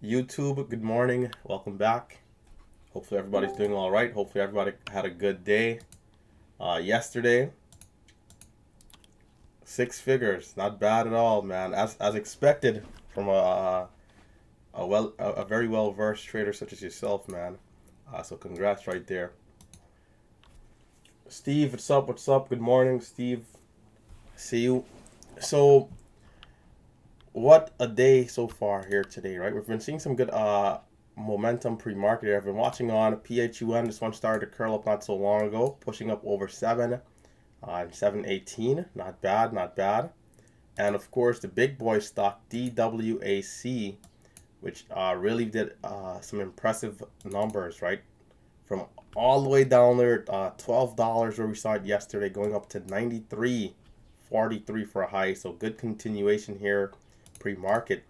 YouTube, good morning. Welcome back. Hopefully everybody's doing all right. Hopefully everybody had a good day. Yesterday, six figures, not bad at all, man. As expected from a very well versed trader such as yourself, man. So congrats right there. Steve, what's up? What's up? Good morning, Steve. See you. So what a day so far here today, right? We've been seeing some good momentum pre-market here. I've been watching on PHUN. This one started to curl up not so long ago, pushing up over 7 on 718. Not bad, not bad. And of course, the big boy stock DWAC, which really did some impressive numbers, right? From all the way down there, $12 where we saw it yesterday, going up to 93.43 for a high. So good continuation here pre-market.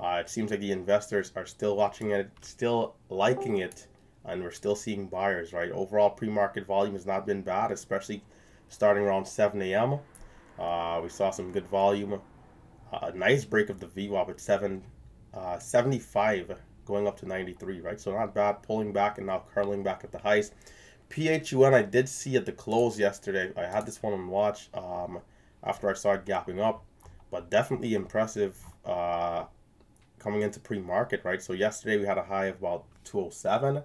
It seems like the investors are still watching it, still liking it, and we're still seeing buyers, right? Overall pre-market volume has not been bad, especially starting around 7 a.m. We saw some good volume. A nice break of the VWAP at 75 going up to 93, right? So not bad, pulling back and now curling back at the highs. PHUN I did see at the close yesterday. I had this one on watch after I started gapping up, but definitely impressive coming into pre-market, right? So yesterday we had a high of about 207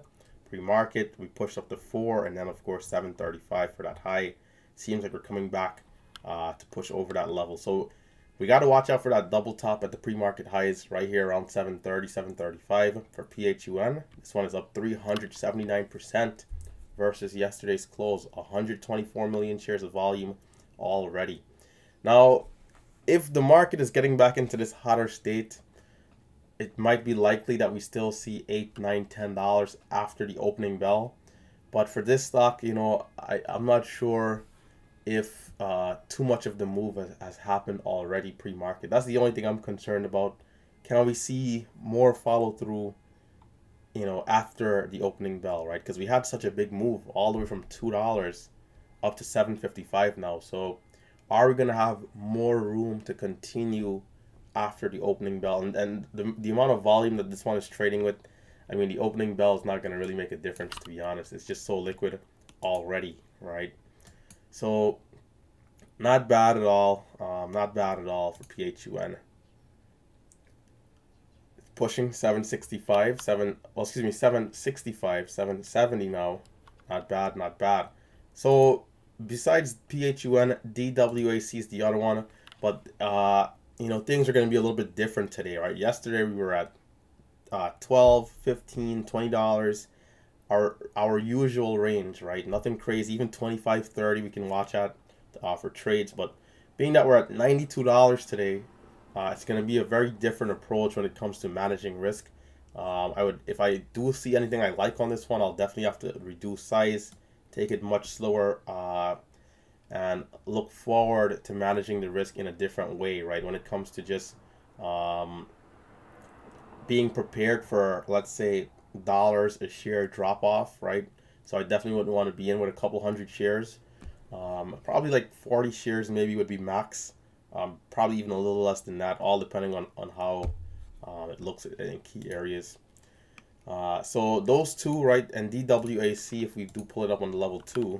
pre-market. We pushed up to 4, and then of course 735 for that high. Seems like we're coming back to push over that level. So we got to watch out for that double top at the pre-market highs right here around 730, 735 for PHUN. This one is up 379% versus yesterday's close. 124 million shares of volume already. Now, if the market is getting back into this hotter state, it might be likely that we still see $8, $9, $10 after the opening bell. But for this stock, I'm not sure if too much of the move has happened already pre-market. That's the only thing I'm concerned about. Can we see more follow through, after the opening bell, right? Because we had such a big move all the way from $2 up to 755 now. So are we going to have more room to continue after the opening bell? And the amount of volume that this one is trading with, I mean, the opening bell is not going to really make a difference, to be honest. It's just so liquid already, right? So not bad at all. Not bad at all for PHUN. Pushing 765, 765, 770 now. Not bad, not bad. So besides PHUN, DWAC is the other one, but things are going to be a little bit different today, right? Yesterday we were at 12, 15, $20. Our usual range, right? Nothing crazy. Even 25, 30 we can watch at for trades, but being that we're at $92 today, it's going to be a very different approach when it comes to managing risk. If I do see anything I like on this one, I'll definitely have to reduce size, take it much slower, and look forward to managing the risk in a different way, right? When it comes to just being prepared for, let's say, dollars a share drop off, right? So I definitely wouldn't want to be in with a couple hundred shares. Probably like 40 shares maybe would be max. Probably even a little less than that, all depending on how it looks in key areas. So those two, right, and DWAC, if we do pull it up on the level 2,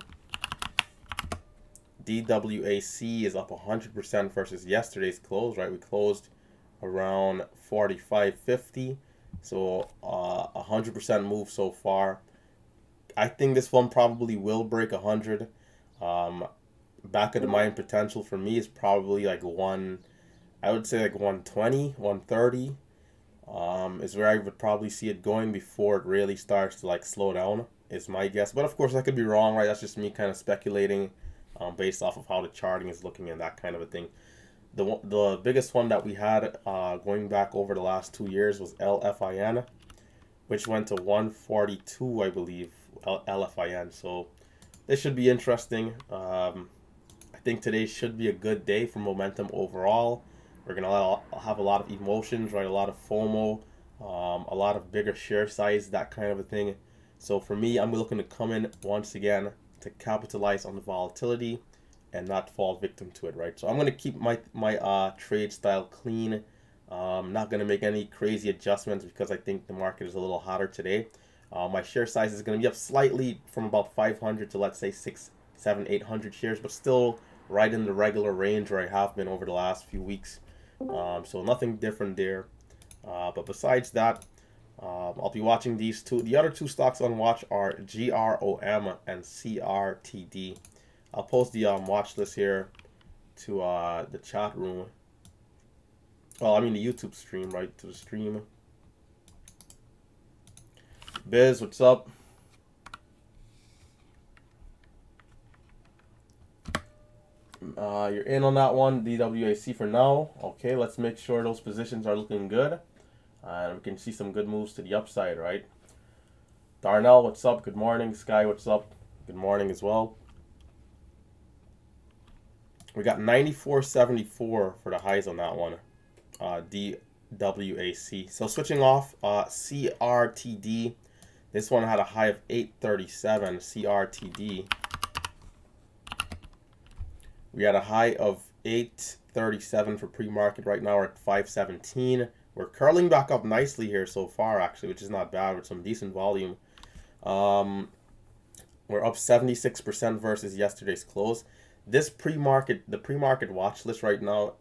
DWAC is up 100% versus yesterday's close, right? We closed around 45.50, so 100% move so far. I think this one probably will break 100. Back of the mind potential for me is probably like I would say like 120, 130. Is where I would probably see it going before it really starts to like slow down, is my guess. But of course I could be wrong, right? That's just me kind of speculating based off of how the charting is looking and that kind of a thing. The biggest one that we had going back over the last 2 years was LFIN, which went to 142, I believe, LFIN. So this should be interesting. I think today should be a good day for momentum overall. We're going to have a lot of emotions, right? A lot of FOMO, a lot of bigger share size, that kind of a thing. So for me, I'm looking to come in once again to capitalize on the volatility and not fall victim to it, right? So I'm going to keep my trade style clean, Not going to make any crazy adjustments because I think the market is a little hotter today. My share size is going to be up slightly from about 500 to, let's say, 6, 7, 800 shares, but still right in the regular range where I have been over the last few weeks. So nothing different there. But besides that, I'll be watching these two. The other two stocks on watch are GROM and CRTD. I'll post the watch list here to the chat room. Well, I mean the YouTube stream, right? To the stream. Biz, what's up? You're in on that one, DWAC for now. Okay, let's make sure those positions are looking good. And we can see some good moves to the upside, right? Darnell, what's up? Good morning. Sky, what's up? Good morning as well. We got 94.74 for the highs on that one. DWAC. So switching off, CRTD. This one had a high of 837. CRTD. We had a high of 837 for pre-market. Right now we're at 517. We're curling back up nicely here so far, actually, which is not bad with some decent volume. We're up 76% versus yesterday's close. This the pre-market watch list right now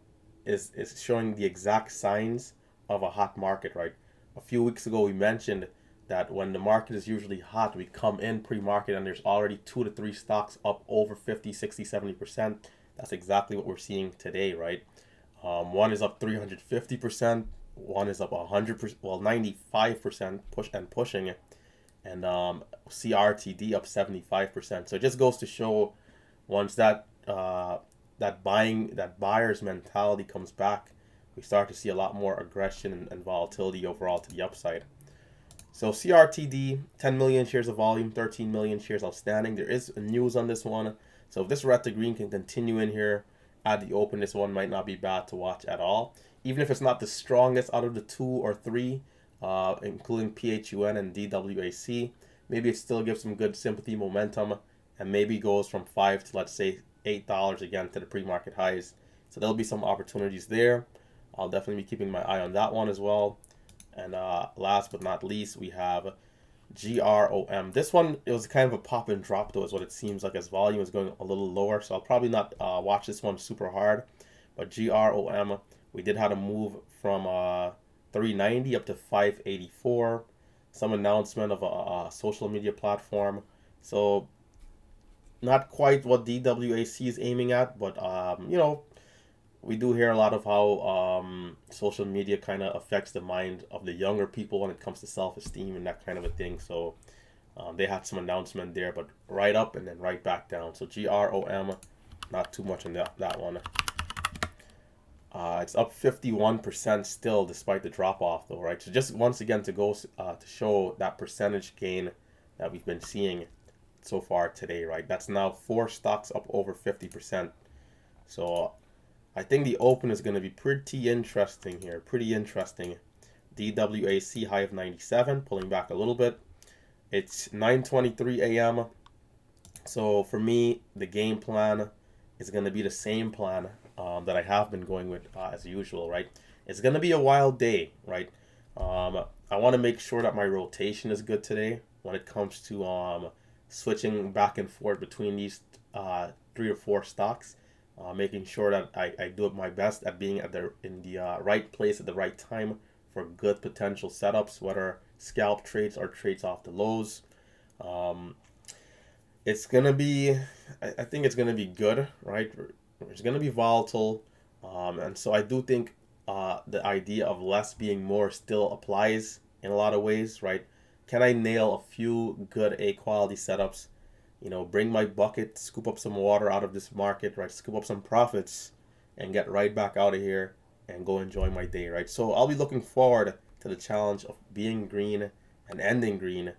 is showing the exact signs of a hot market, right? A few weeks ago we mentioned that when the market is usually hot, we come in pre-market and there's already 2 to 3 stocks up over 50, 60, 70%. That's exactly what we're seeing today, right? One is up 350%, one is up 100%, well 95% pushing it, and CRTD up 75%. So it just goes to show once that buyer's mentality comes back, we start to see a lot more aggression and volatility overall to the upside. So CRTD, 10 million shares of volume, 13 million shares outstanding. There is news on this one. So if this red to green can continue in here at the open, this one might not be bad to watch at all. Even if it's not the strongest out of the 2 or 3, including PHUN and DWAC, maybe it still gives some good sympathy momentum and maybe goes from 5 to, let's say, $8 again to the pre-market highs. So there'll be some opportunities there. I'll definitely be keeping my eye on that one as well. And last but not least, we have GROM. This one, it was kind of a pop and drop though, is what it seems like, as volume is going a little lower. So I'll probably not watch this one super hard. But GROM, we did have a move from 390 up to 584. Some announcement of a social media platform. So not quite what DWAC is aiming at, but you know, we do hear a lot of how social media kind of affects the mind of the younger people when it comes to self-esteem and that kind of a thing. So they had some announcement there, but right up and then right back down. So GROM, not too much on that one. It's up 51% still despite the drop-off though, right? So just once again to go to show that percentage gain that we've been seeing so far today, right? That's now 4 stocks up over 50%. So I think the open is going to be pretty interesting here. Pretty interesting. DWAC high of 97, pulling back a little bit. It's 9:23 a.m. So for me, the game plan is going to be the same plan that I have been going with as usual, right? It's going to be a wild day, right? I want to make sure that my rotation is good today when it comes to switching back and forth between these 3 or 4 stocks. Making sure that I do my best at being in the right place at the right time for good potential setups, whether scalp trades or trades off the lows. It's gonna be, I think it's gonna be good, right? It's gonna be volatile, and so I do think the idea of less being more still applies in a lot of ways, right? Can I nail a few good A quality setups? You know, bring my bucket, scoop up some water out of this market, right? Scoop up some profits and get right back out of here and go enjoy my day, right? So I'll be looking forward to the challenge of being green and ending green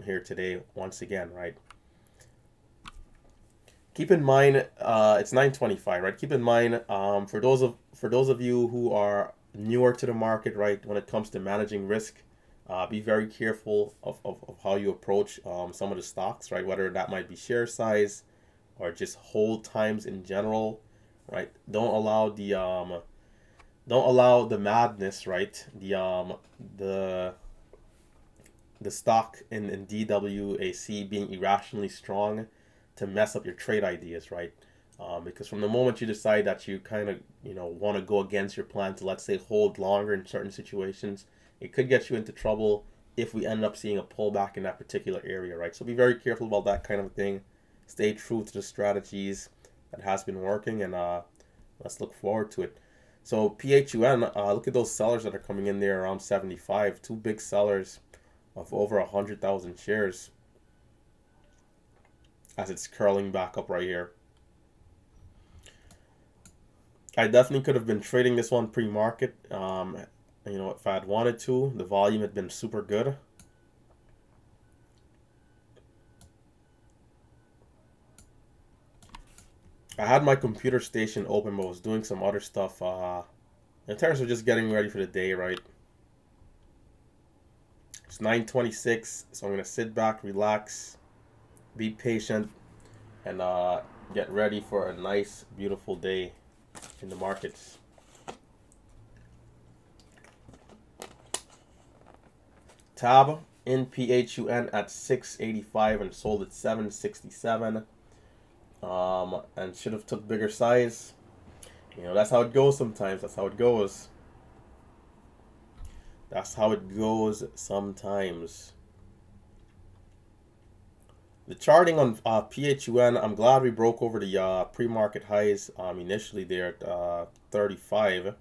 here today once again, right? Keep in mind, it's 9:25, right? Keep in mind, for those of you who are newer to the market, right, when it comes to managing risk, be very careful of how you approach some of the stocks, right? Whether that might be share size or just hold times in general, right? Don't allow don't allow the madness, right? The the stock in DWAC being irrationally strong to mess up your trade ideas, right? Because from the moment you decide that you kind of want to go against your plan to, let's say, hold longer in certain situations, it could get you into trouble if we end up seeing a pullback in that particular area, right? So be very careful about that kind of thing. Stay true to the strategies that has been working, and let's look forward to it. So PHUN, look at those sellers that are coming in there around 75. Two big sellers of over 100,000 shares as it's curling back up right here. I definitely could have been trading this one pre-market. If I had wanted to, the volume had been super good. I had my computer station open, but was doing some other stuff in terms of just getting ready for the day, right? It's 9:26, so I'm gonna sit back, relax, be patient, and get ready for a nice, beautiful day in the markets. Tab in PHUN at 685 and sold at 767. And should have took bigger size. That's how it goes sometimes. That's how it goes. That's how it goes sometimes. The charting on PHUN, I'm glad we broke over the pre-market highs initially there at 35.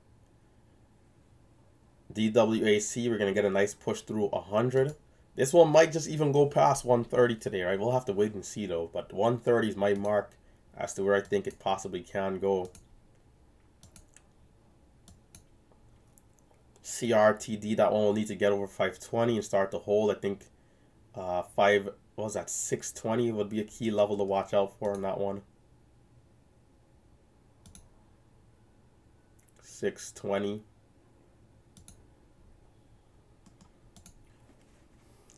DWAC, we're going to get a nice push through 100. This one might just even go past 130 today, right? We'll have to wait and see, though. But 130 is my mark as to where I think it possibly can go. CRTD, that one will need to get over 520 and start to hold. I think 620 would be a key level to watch out for on that one. 620.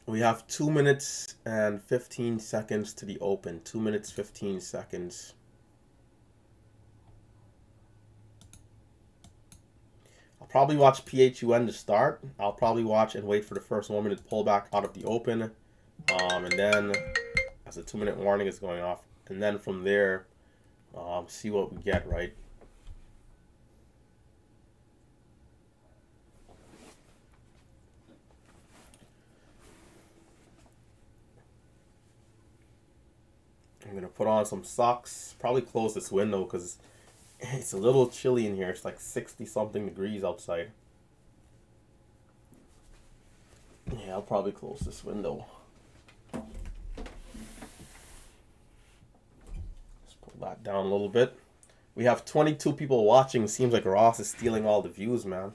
We have 2 minutes and 15 seconds to the open. 2 minutes, 15 seconds. I'll probably watch PHUN to start. I'll probably watch and wait for the first 1 minute pullback out of the open. And then, as the 2 minute warning is going off, and then from there, see what we get, right? I'm going to put on some socks. Probably close this window because it's a little chilly in here. It's like 60 something degrees outside. Yeah, I'll probably close this window. Let's pull that down a little bit. We have 22 people watching. Seems like Ross is stealing all the views, man.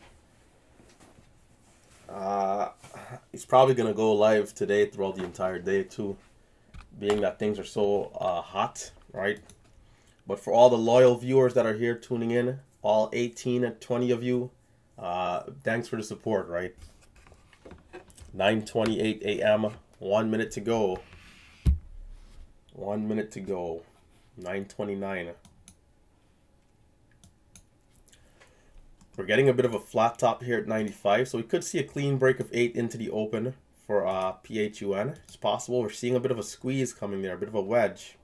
He's probably going to go live today throughout the entire day, too. Being that things are so hot, right? But for all the loyal viewers that are here tuning in, all 18 and 20 of you, thanks for the support, right? 9:28 a.m., 1 minute to go. 1 minute to go. 9:29. We're getting a bit of a flat top here at 95, so we could see a clean break of 8 into the open for PHUN. It's possible. We're seeing a bit of a squeeze coming there, a bit of a wedge.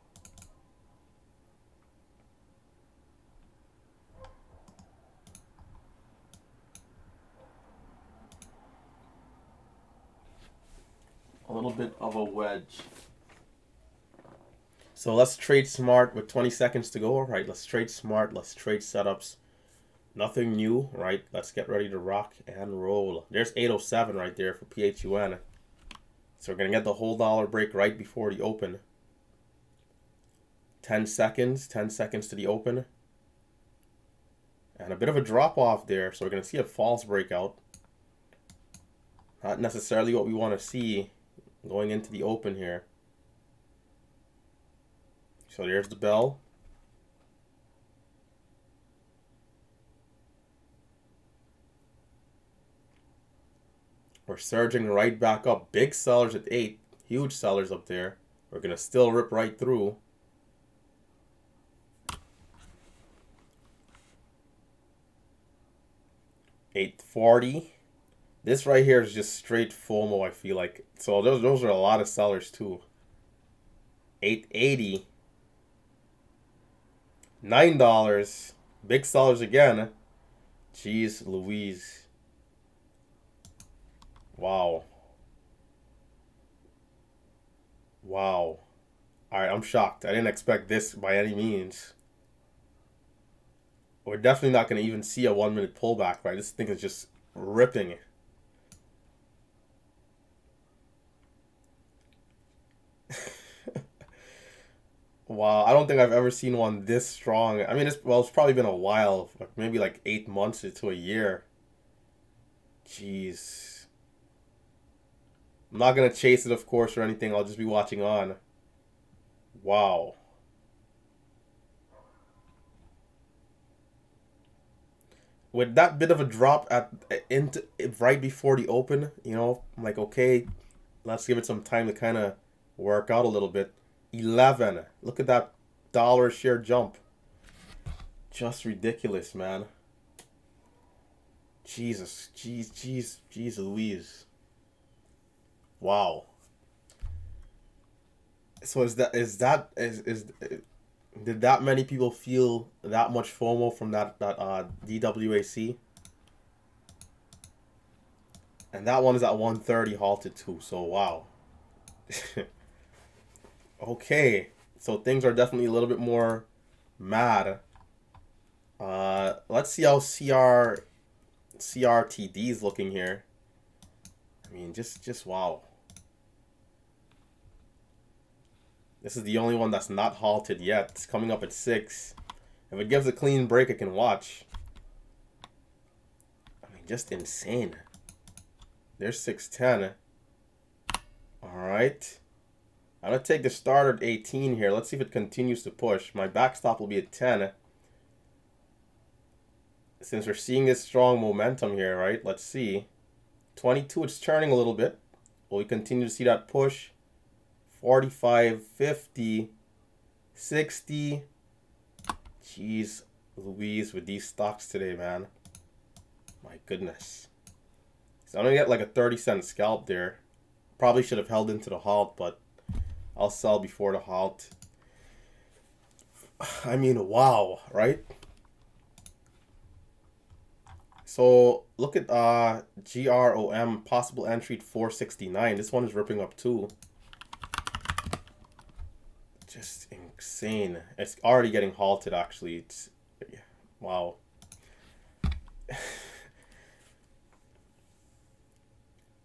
A little bit of a wedge. So let's trade smart with 20 seconds to go. All right, let's trade smart. Let's trade setups. Nothing new, right? Let's get ready to rock and roll. There's 807 right there for PHUN. So we're going to get the whole dollar break right before the open. 10 seconds. 10 seconds to the open. And a bit of a drop off there. So we're going to see a false breakout. Not necessarily what we want to see going into the open here. So there's the bell. We're surging right back up. Big sellers at 8. Huge sellers up there. We're going to still rip right through. 840. This right here is just straight FOMO, I feel like. So those are a lot of sellers too. 880. $9. Big sellers again. Jeez Louise. Wow. Wow. Alright, I'm shocked. I didn't expect this by any means. We're definitely not going to even see a 1 minute pullback, right? This thing is just ripping. Wow, I don't think I've ever seen one this strong. I mean, it's probably been a while, like maybe like 8 months to a year. Jeez. I'm not gonna chase it, of course, or anything. I'll just be watching on. Wow. With that bit of a drop at into right before the open, I'm like, okay, let's give it some time to kind of work out a little bit. 11. Look at that dollar share jump. Just ridiculous, man. Jesus, jeez Louise. Wow. So did that many people feel that much FOMO from that DWAC? And that one is at 130 halted too. So wow. Okay, so things are definitely a little bit more mad. Let's see how CRTD is looking here. I mean, just wow. This is the only one that's not halted yet. It's coming up at 6. If it gives a clean break, I can watch. I mean, just insane. There's 610. All right. I'm going to take the starter at 18 here. Let's see if it continues to push. My backstop will be at 10. Since we're seeing this strong momentum here, right? Let's see. 22, it's turning a little bit. Will we continue to see that push? 45, 50, 60. Jeez Louise with these stocks today, man. My goodness. So I'm going to get like a 30-cent scalp there. Probably should have held into the halt, but I'll sell before the halt. I mean, wow, right? So look at GROM, possible entry at 469. This one is ripping up too. Just insane. It's already getting halted, actually. It's wow.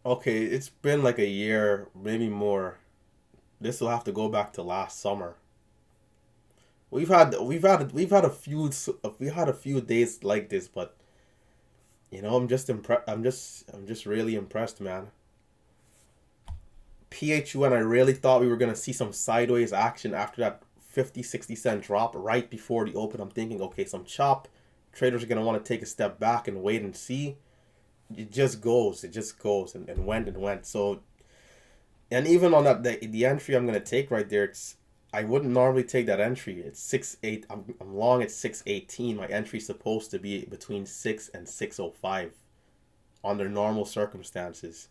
Okay, it's been like a year, maybe more. This will have to go back to last summer. We've had a few days like this, but I'm just impressed. I'm just really impressed, man. PHUN, I really thought we were gonna see some sideways action after that 50-60 cent drop right before the open. I'm thinking, okay, some chop. Traders are gonna want to take a step back and wait and see. It just goes, and went. So, and even on that the entry I'm gonna take right there, I wouldn't normally take that entry. It's 6.8. I'm long at 6.18. My entry is supposed to be between 6 and 6.05 under normal circumstances.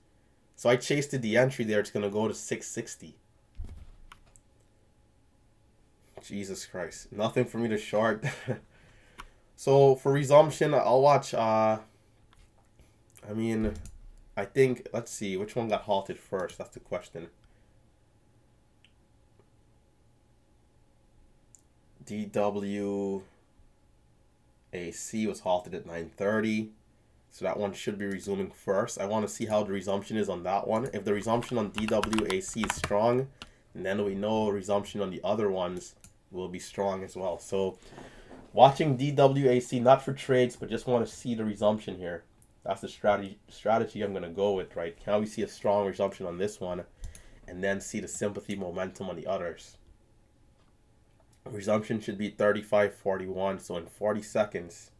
So I chased the entry there. It's gonna go to 6.60. Jesus Christ, nothing for me to short. So for resumption, I'll watch. I mean, I think, let's see, which one got halted first? That's the question. DWAC was halted at 9:30. So that one should be resuming first. I want to see how the resumption is on that one. If the resumption on DWAC is strong, then we know resumption on the other ones will be strong as well. So watching DWAC, not for trades, but just want to see the resumption here. That's the strategy I'm going to go with, right? Can we see a strong resumption on this one and then see the sympathy momentum on the others? Resumption should be 35.41, so in 40 seconds.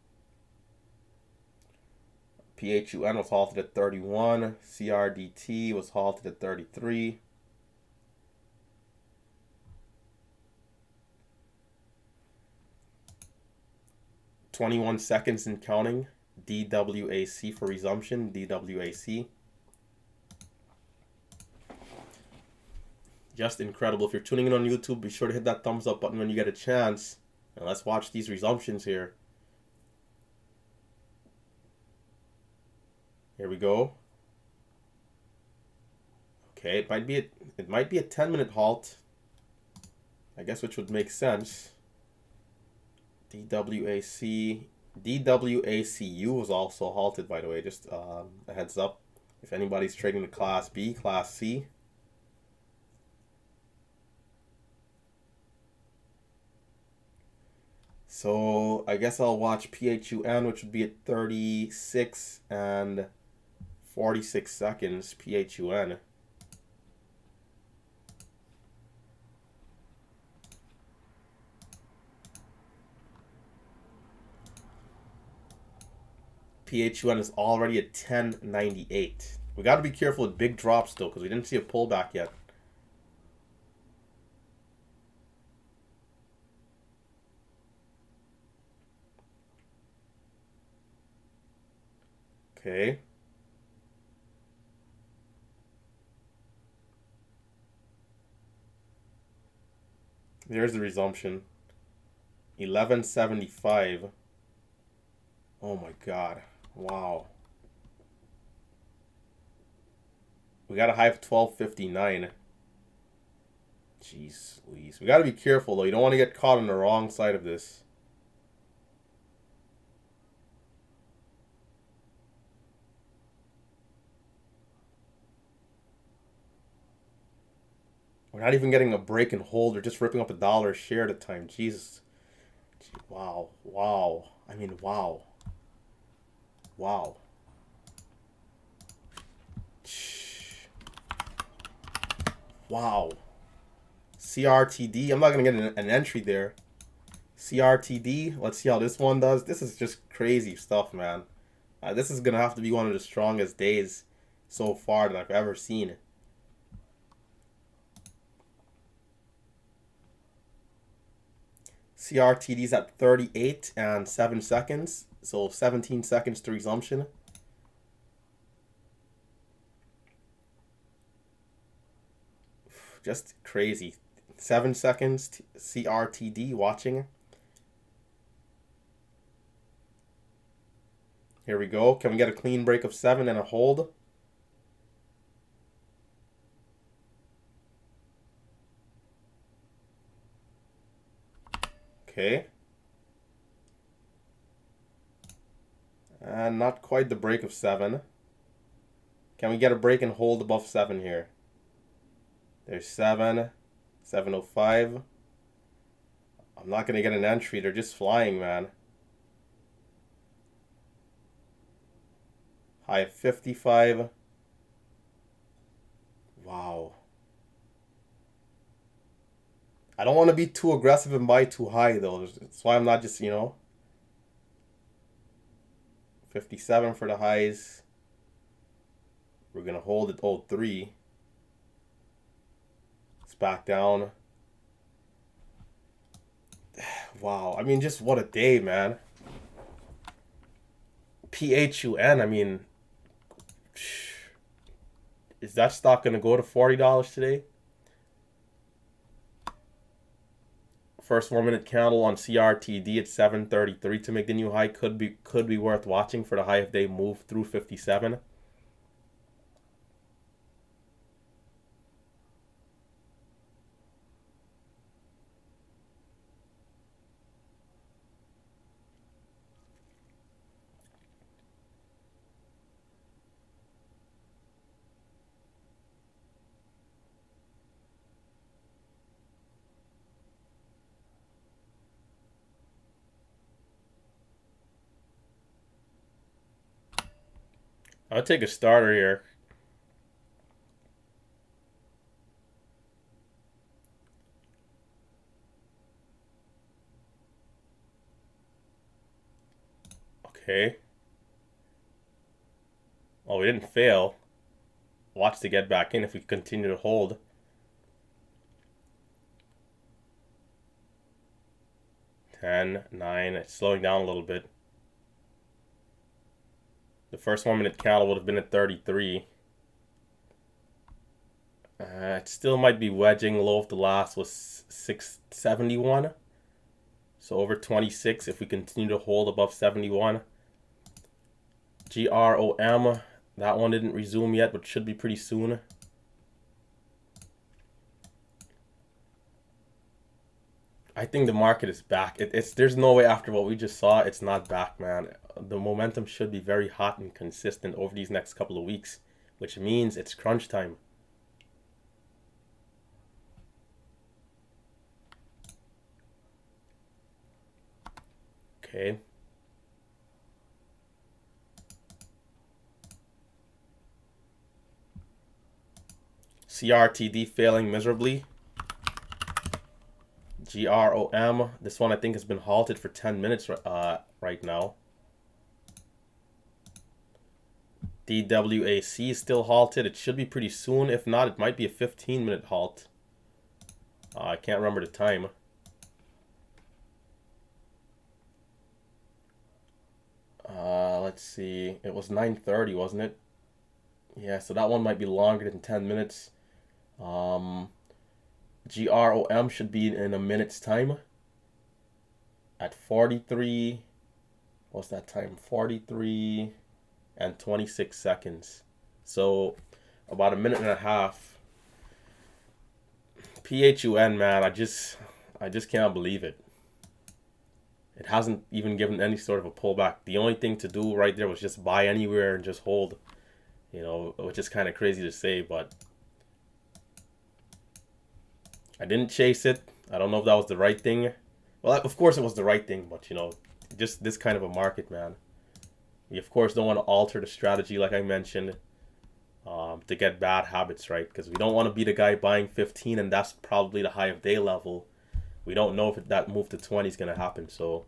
PHUN was halted at 31. CRDT was halted at 33. $21 seconds and counting. DWAC for resumption. DWAC. Just incredible. If you're tuning in on YouTube, be sure to hit that thumbs up button when you get a chance. And let's watch these resumptions here. Here we go. Okay, it might be a 10-minute halt, I guess, which would make sense. DWAC. DWACU was also halted, by the way. Just a heads up. If anybody's trading the Class B, Class C. So I guess I'll watch PHUN, which would be at 36 and 46 seconds. PHUN. PHUN is already at 10.98. We got to be careful with big drops though, because we didn't see a pullback yet. Okay. There's the resumption. 11.75. Oh my god. Wow. We got a high of 12.59. Jeez Louise. We got to be careful though. You don't want to get caught on the wrong side of this. We're not even getting a break and hold. They're just ripping up $1 a share at a time. Jesus. Wow. Wow. I mean, wow. Wow. Wow. CRTD. I'm not going to get an entry there. CRTD. Let's see how this one does. This is just crazy stuff, man. This is going to have to be one of the strongest days so far that I've ever seen. CRTD's at 38 and 7 seconds. So 17 seconds to resumption. Just crazy. 7 seconds CRTD watching. Here we go. Can we get a clean break of 7 and a hold? Okay. And not quite the break of 7. Can we get a break and hold above 7 here? There's 7. 7.05. I'm not going to get an entry. They're just flying, man. High of 55. Wow. I don't want to be too aggressive and buy too high, though. That's why I'm not just, 57 for the highs. We're going to hold at 03. It's back down. Wow. I mean, just what a day, man. PHUN, I mean, is that stock going to go to $40 today? First 1-minute candle on CRTD at 7.33 to make the new high could be worth watching for the high if they move through 57. I'll take a starter here. Okay. Oh, we didn't fail. Watch to get back in if we continue to hold. Ten, 9. It's slowing down a little bit. The first 1 minute candle would have been at 33. It still might be wedging. Low of the last was 671. So over 26 if we continue to hold above 71. GROM, that one didn't resume yet, but should be pretty soon. I think the market is back. There's no way after what we just saw, it's not back, man. The momentum should be very hot and consistent over these next couple of weeks, which means it's crunch time. Okay. CRTD failing miserably. GROM, this one I think has been halted for 10 minutes right now. DWAC is still halted. It should be pretty soon. If not, it might be a 15-minute halt. I can't remember the time. Let's see. It was 9:30, wasn't it? Yeah, so that one might be longer than 10 minutes. GROM should be in a minute's time. At 43, what's that time? 43 and 26 seconds. So about a minute and a half. PHUN, man, I just can't believe it. It hasn't even given any sort of a pullback. The only thing to do right there was just buy anywhere and just hold. You know, which is kind of crazy to say, but I didn't chase it. I don't know if that was the right thing. Well, of course it was the right thing, but you know, just this kind of a market, man. We of course don't want to alter the strategy like I mentioned to get bad habits, right? Because we don't want to be the guy buying 15 and that's probably the high of day level. We don't know if that move to 20 is going to happen. So,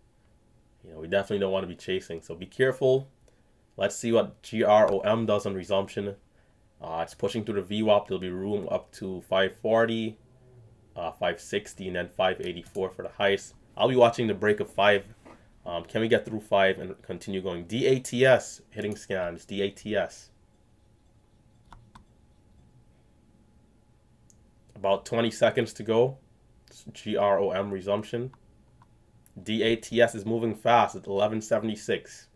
you know, we definitely don't want to be chasing. So be careful. Let's see what GROM does on resumption. It's pushing through the VWAP. There'll be room up to 540, 560, and then 584 for the highest. I'll be watching the break of 5. Can we get through 5 and continue going? DATS hitting scans. DATS. About 20 seconds to go. GROM resumption. DATS is moving fast at 1176.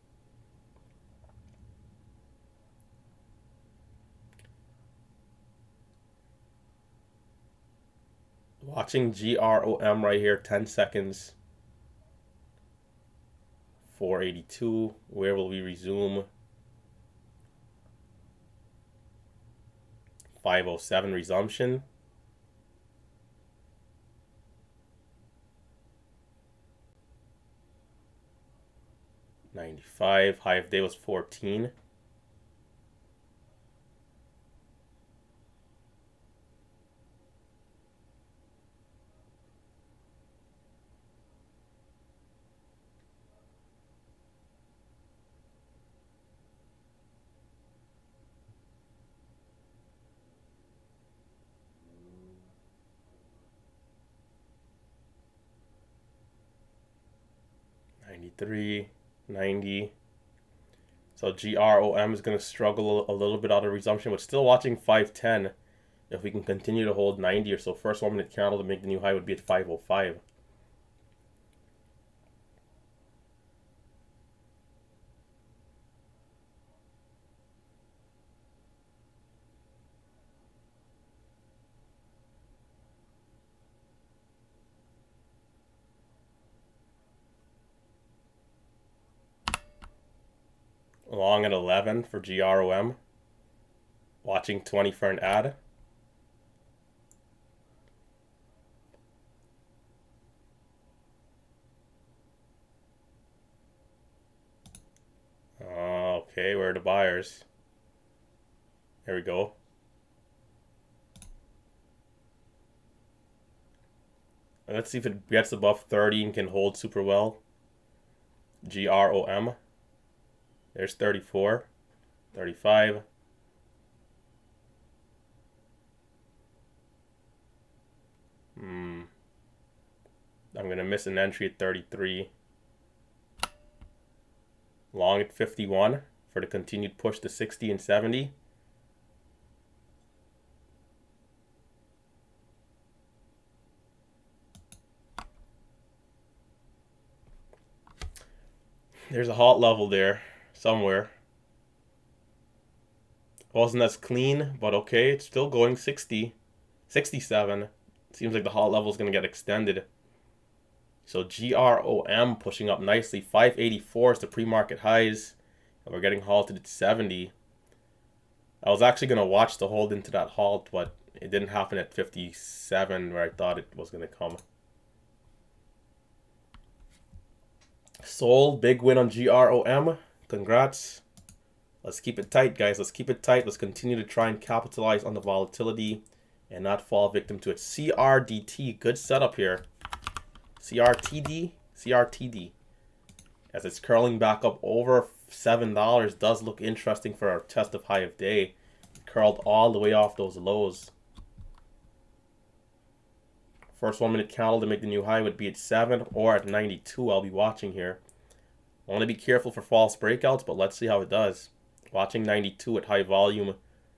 Watching GROM right here, 10 seconds. 482. Where will we resume? 507 resumption. $95. High of day was 14. $93. 90. So GROM is going to struggle a little bit out of resumption, but still watching 510. If we can continue to hold 90 or so, first 1 minute candle to make the new high would be at 505. Long at 11 for GROM. Watching 20 for an ad. Okay, where are the buyers? There we go. And let's see if it gets above 30 and can hold super well. GROM. There's 34, 35. I'm going to miss an entry at 33. Long at 51 for the continued push to 60 and 70. There's a halt level there somewhere. Wasn't as clean, but okay, it's still going 60, 67. Seems like the halt level is going to get extended. So GROM pushing up nicely. 584 is the pre-market highs. And we're getting halted at 70. I was actually going to watch the hold into that halt, but it didn't happen at 57 where I thought it was going to come. Sold, big win on GROM. Congrats. Let's keep it tight, guys. Let's keep it tight. Let's continue to try and capitalize on the volatility and not fall victim to it. CRDT, good setup here. CRTD. As it's curling back up over $7, does look interesting for our test of high of day. It curled all the way off those lows. First 1 minute candle to make the new high would be at 7 or at 92. I'll be watching here. I want to be careful for false breakouts, but let's see how it does. Watching 92 at high volume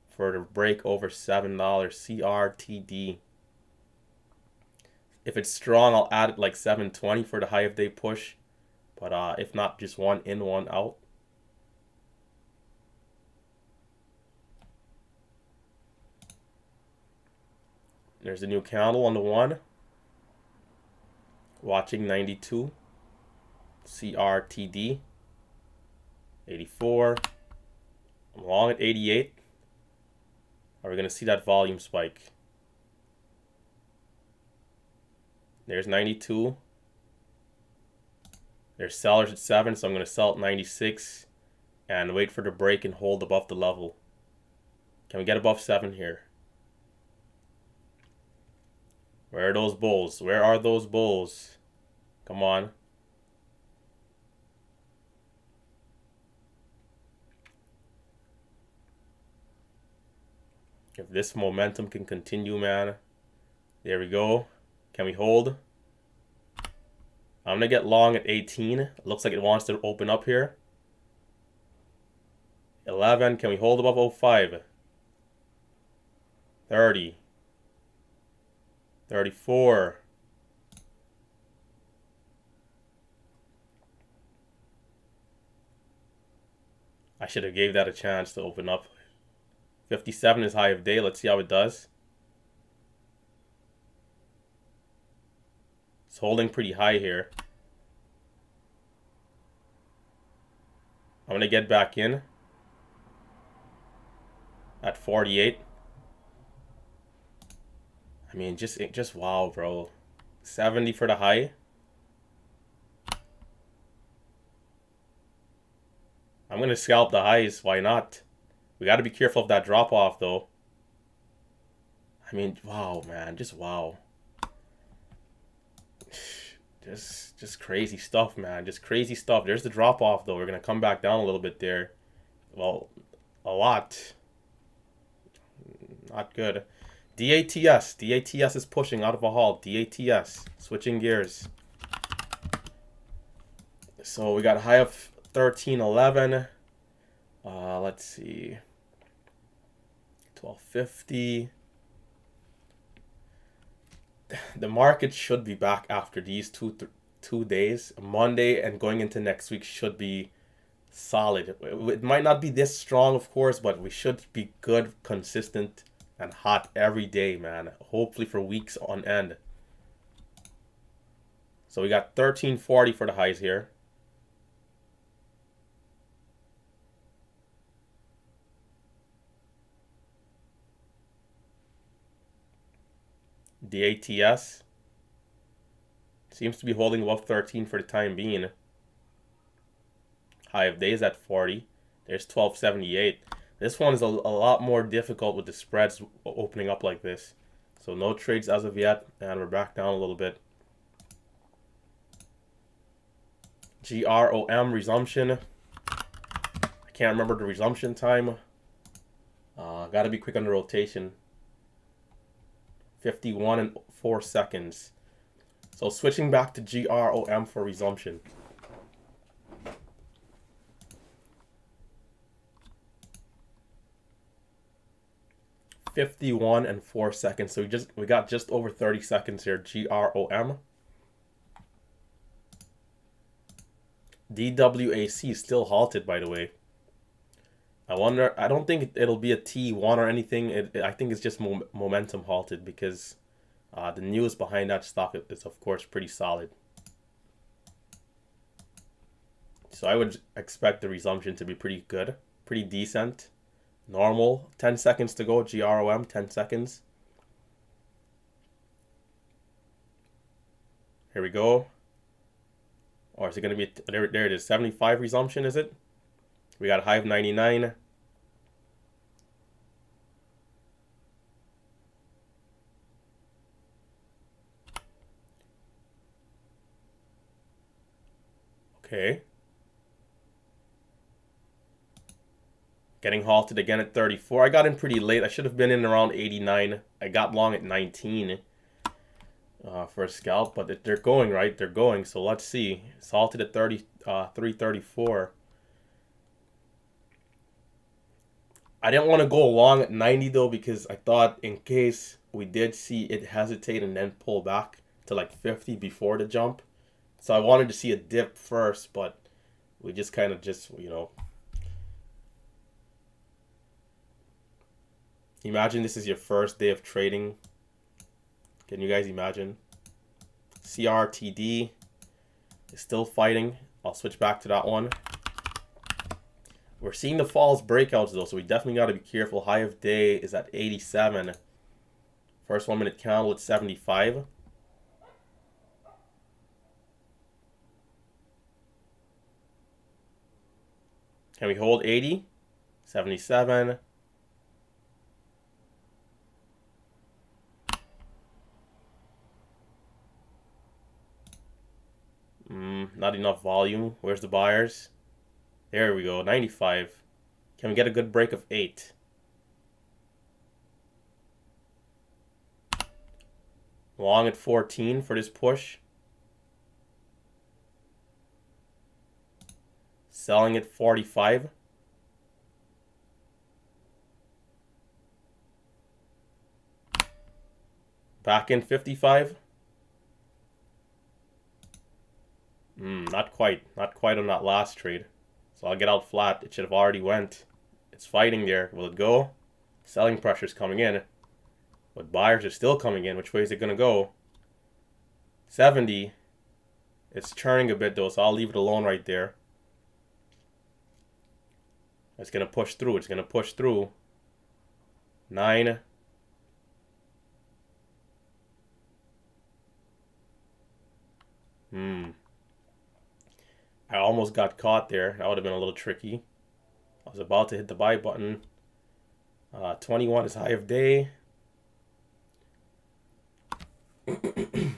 for the break over $7. CRTD. If it's strong, I'll add it like 720 for the high of day push. But if not, just one in, one out. There's a new candle on the 1. Watching 92. CRTD. 84. I'm long at 88. Are we going to see that volume spike? There's 92. There's sellers at 7, so I'm going to sell at 96 and wait for the break and hold above the level. Can we get above 7 here? Where are those bulls? Where are those bulls? Come on. If this momentum can continue, man. There we go. Can we hold? I'm going to get long at 18. It looks like it wants to open up here. 11. Can we hold above 05? 30. 34. I should have gave that a chance to open up. 57 is high of day. Let's see how it does. It's holding pretty high here. I'm going to get back in at 48. I mean, just wow, bro. 70 for the high. I'm going to scalp the highs. Why not? We got to be careful of that drop off, though. I mean, wow, man. Just wow. Just crazy stuff, man. Just crazy stuff. There's the drop off, though. We're going to come back down a little bit there. Well, a lot. Not good. DATS. DATS is pushing out of a halt. DATS. Switching gears. So we got a high of 1311. Let's see. 1250. The market should be back after these two days. Monday and going into next week should be solid. It might not be this strong, of course, but we should be good, consistent, and hot every day, man. Hopefully for weeks on end. So we got 1340 for the highs here. The ATS seems to be holding above 13 for the time being. High of days at 40. There's 1278. This one is a lot more difficult with the spreads opening up like this. So no trades as of yet, and we're back down a little bit. GROM resumption. I can't remember the resumption time. Gotta be quick on the rotation. 51 and 4 seconds. So switching back to GROM for resumption. 51 and 4 seconds. So we got just over 30 seconds here. GROM. DWAC still halted, by the way. I wonder. I don't think it'll be a T1 or anything. I think it's just momentum halted because the news behind that stock is of course pretty solid. So I would expect the resumption to be pretty good, pretty decent. Normal. 10 seconds to go. GROM. 10 seconds. Here we go. Or is it going to be... There it is. 75 resumption, is it? We got a high of 99. Okay. Getting halted again at 34. I got in pretty late. I should have been in around 89. I got long at 19 for a scalp. But they're going, right? They're going. So let's see. It's halted at 334. I didn't want to go long at 90 though because I thought in case we did see it hesitate and then pull back to like 50 before the jump. So I wanted to see a dip first, but we just kind of imagine this is your first day of trading. Can you guys imagine? CRTD is still fighting. I'll switch back to that one. We're seeing the false breakouts though, so we definitely got to be careful. High of day is at 87. First 1 minute candle at 75. Can we hold 80? 77. Not enough volume. Where's the buyers? There we go, 95. Can we get a good break of 8? Long at 14 for this push. Selling at 45. Back in 55. Not quite. Not quite on that last trade. So I'll get out flat. It should have already went. It's fighting there. Will it go? Selling pressure's coming in. But buyers are still coming in. Which way is it going to go? 70. It's churning a bit though, so I'll leave it alone right there. It's going to push through. It's going to push through. 9. I almost got caught there. That would have been a little tricky. I was about to hit the buy button. 21 is high of day. A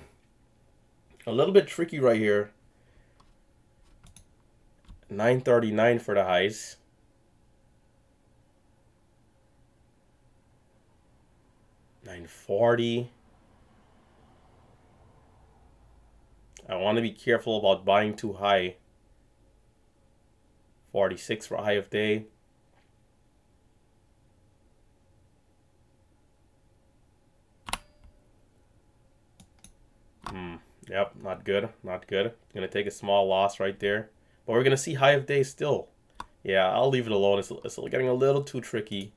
little bit tricky right here. 939 for the highs. 940. I want to be careful about buying too high. 46 for high of day. Yep, not good. Not good. Gonna take a small loss right there. But we're gonna see high of day still. Yeah, I'll leave it alone. It's getting a little too tricky.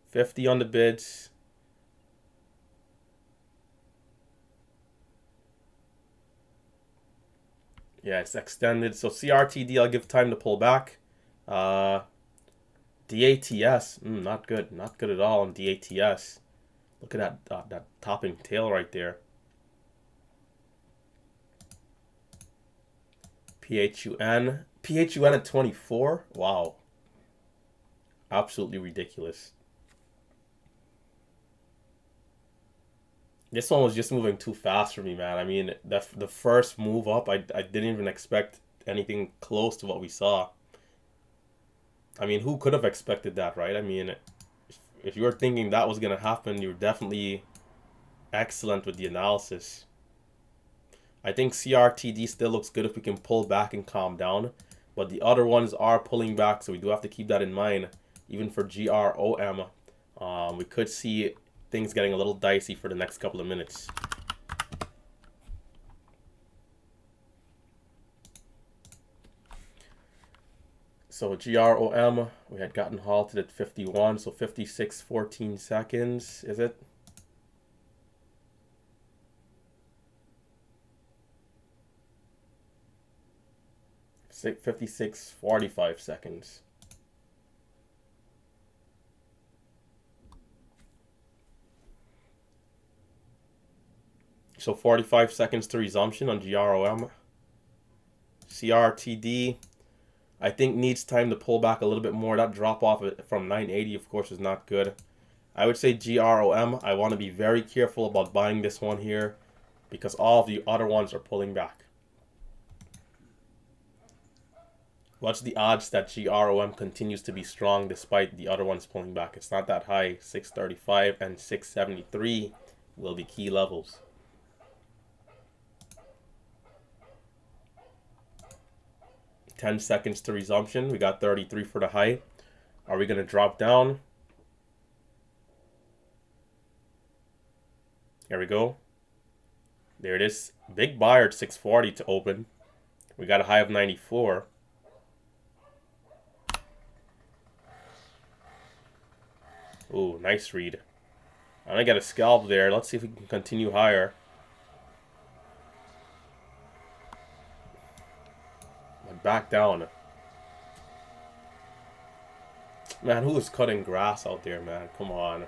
50 on the bids. Yeah, it's extended. So CRTD, I'll give time to pull back. DATS, not good. Not good at all on DATS. Look at that topping tail right there. PHUN at 24. Wow. Absolutely ridiculous. This one was just moving too fast for me, man. I mean, the first move up, I didn't even expect anything close to what we saw. I mean, who could have expected that, right? I mean, if you were thinking that was going to happen, you were definitely excellent with the analysis. I think CRTD still looks good if we can pull back and calm down. But the other ones are pulling back, so we do have to keep that in mind. Even for GROM. We could see things getting a little dicey for the next couple of minutes. So GROM, we had gotten halted at 51, so 56, 14 seconds, is it? Say 56, 45 seconds. So 45 seconds to resumption on GROM. CRTD, I think needs time to pull back a little bit more. That drop off from 980, of course, is not good. I would say GROM, I want to be very careful about buying this one here because all of the other ones are pulling back. What's the odds that GROM continues to be strong despite the other ones pulling back? It's not that high. 635 and 673 will be key levels. Ten seconds to resumption. We got 33 for the high. Are we going to drop down? Here we go. There it is. Big buyer at 640 to open. We got a high of 94. Ooh, nice read. I'm going to get a scalp there. Let's see if we can continue higher. Back down. Man, who is cutting grass out there, man? Come on.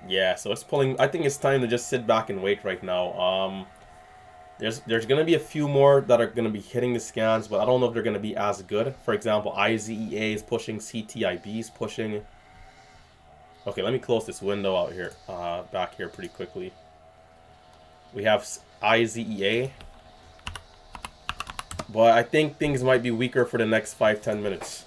Yeah, so it's pulling. I think it's time to just sit back and wait right now. There's gonna be a few more that are gonna be hitting the scans, but I don't know if they're gonna be as good. For example, IZEA is pushing, CTIB is pushing. Okay, let me close this window out here, back here pretty quickly. We have IZEA. But I think things might be weaker for the next 5-10 minutes.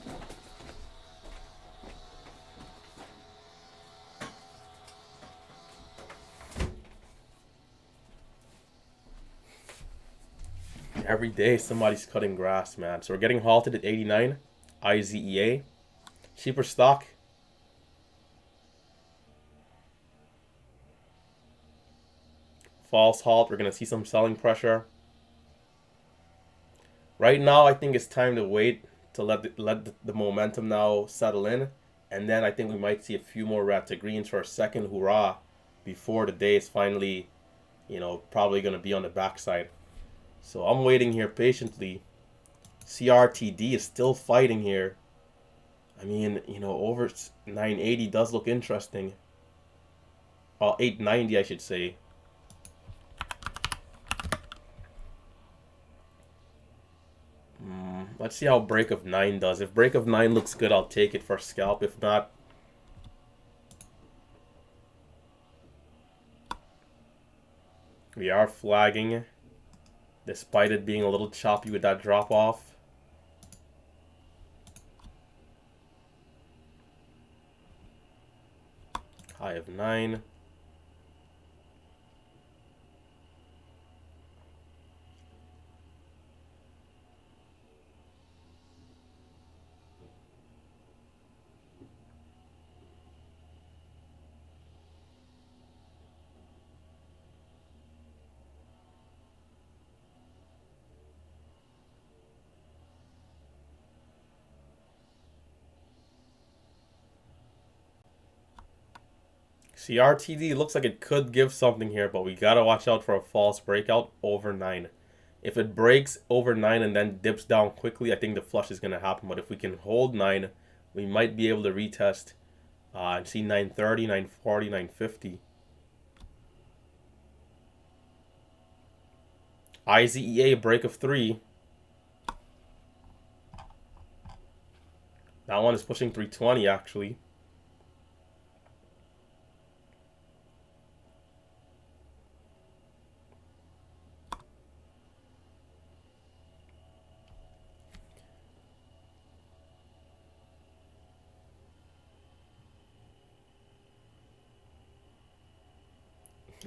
Every day somebody's cutting grass, man. So we're getting halted at 89. IZEA. Cheaper stock. False halt. We're going to see some selling pressure. Right now, I think it's time to wait to let the momentum now settle in. And then I think we might see a few more red to greens for a second hurrah before the day is finally, probably going to be on the backside. So I'm waiting here patiently. CRTD is still fighting here. I mean, over 980 does look interesting. Well, 890, I should say. Let's see how break of 9 does. If break of 9 looks good, I'll take it for a scalp. If not, we are flagging, despite it being a little choppy with that drop off. High of 9. CRTD looks like it could give something here, but we gotta watch out for a false breakout over 9. If it breaks over 9 and then dips down quickly, I think the flush is gonna happen. But if we can hold 9, we might be able to retest and see 930, 940, 950. IZEA break of 3. That one is pushing 320 actually.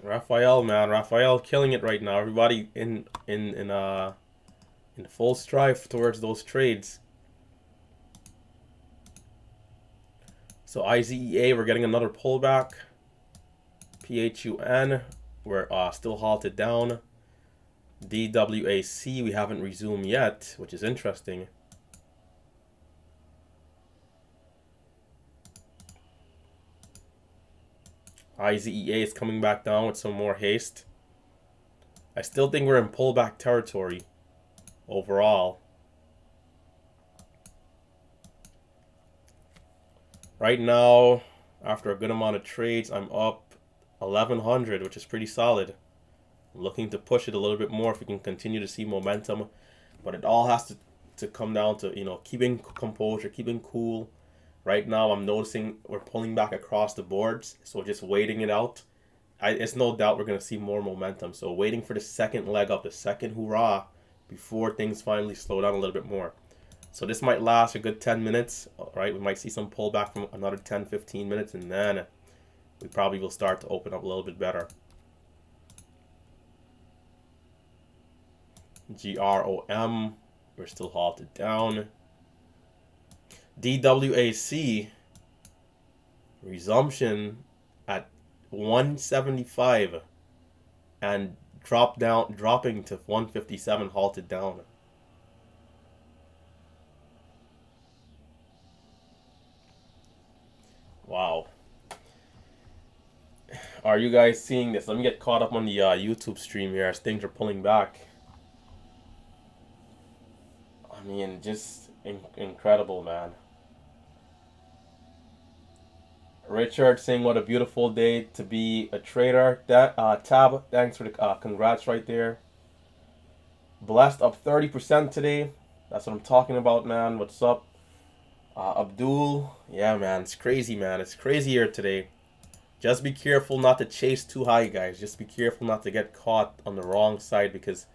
Raphael, man, Raphael killing it right now. Everybody in full strife towards those trades. So IZEA, we're getting another pullback. PHUN, we're still halted down. DWAC, we haven't resumed yet, which is interesting. IZEA is coming back down with some more haste. I still think we're in pullback territory overall. Right now, after a good amount of trades, I'm up 1100, which is pretty solid. I'm looking to push it a little bit more if we can continue to see momentum. But it all has to come down to, you know, keeping composure, keeping cool. Right now, I'm noticing we're pulling back across the boards, so just waiting it out. It's no doubt we're going to see more momentum. So waiting for the second leg up, the second hurrah, before things finally slow down a little bit more. So this might last a good 10 minutes, right? We might see some pullback from another 10, 15 minutes, and then we probably will start to open up a little bit better. GROM, we're still halted down. DWAC, resumption at 175 and dropping to 157, halted down. Wow. Are you guys seeing this? Let me get caught up on the YouTube stream here as things are pulling back. I mean, just incredible, man. Richard saying, what a beautiful day to be a trader. Tab, thanks for the congrats right there. Blessed up 30% today. That's what I'm talking about, man. What's up? Abdul, yeah, man, it's crazy, man. It's crazy here today. Just be careful not to chase too high, guys. Just be careful not to get caught on the wrong side, because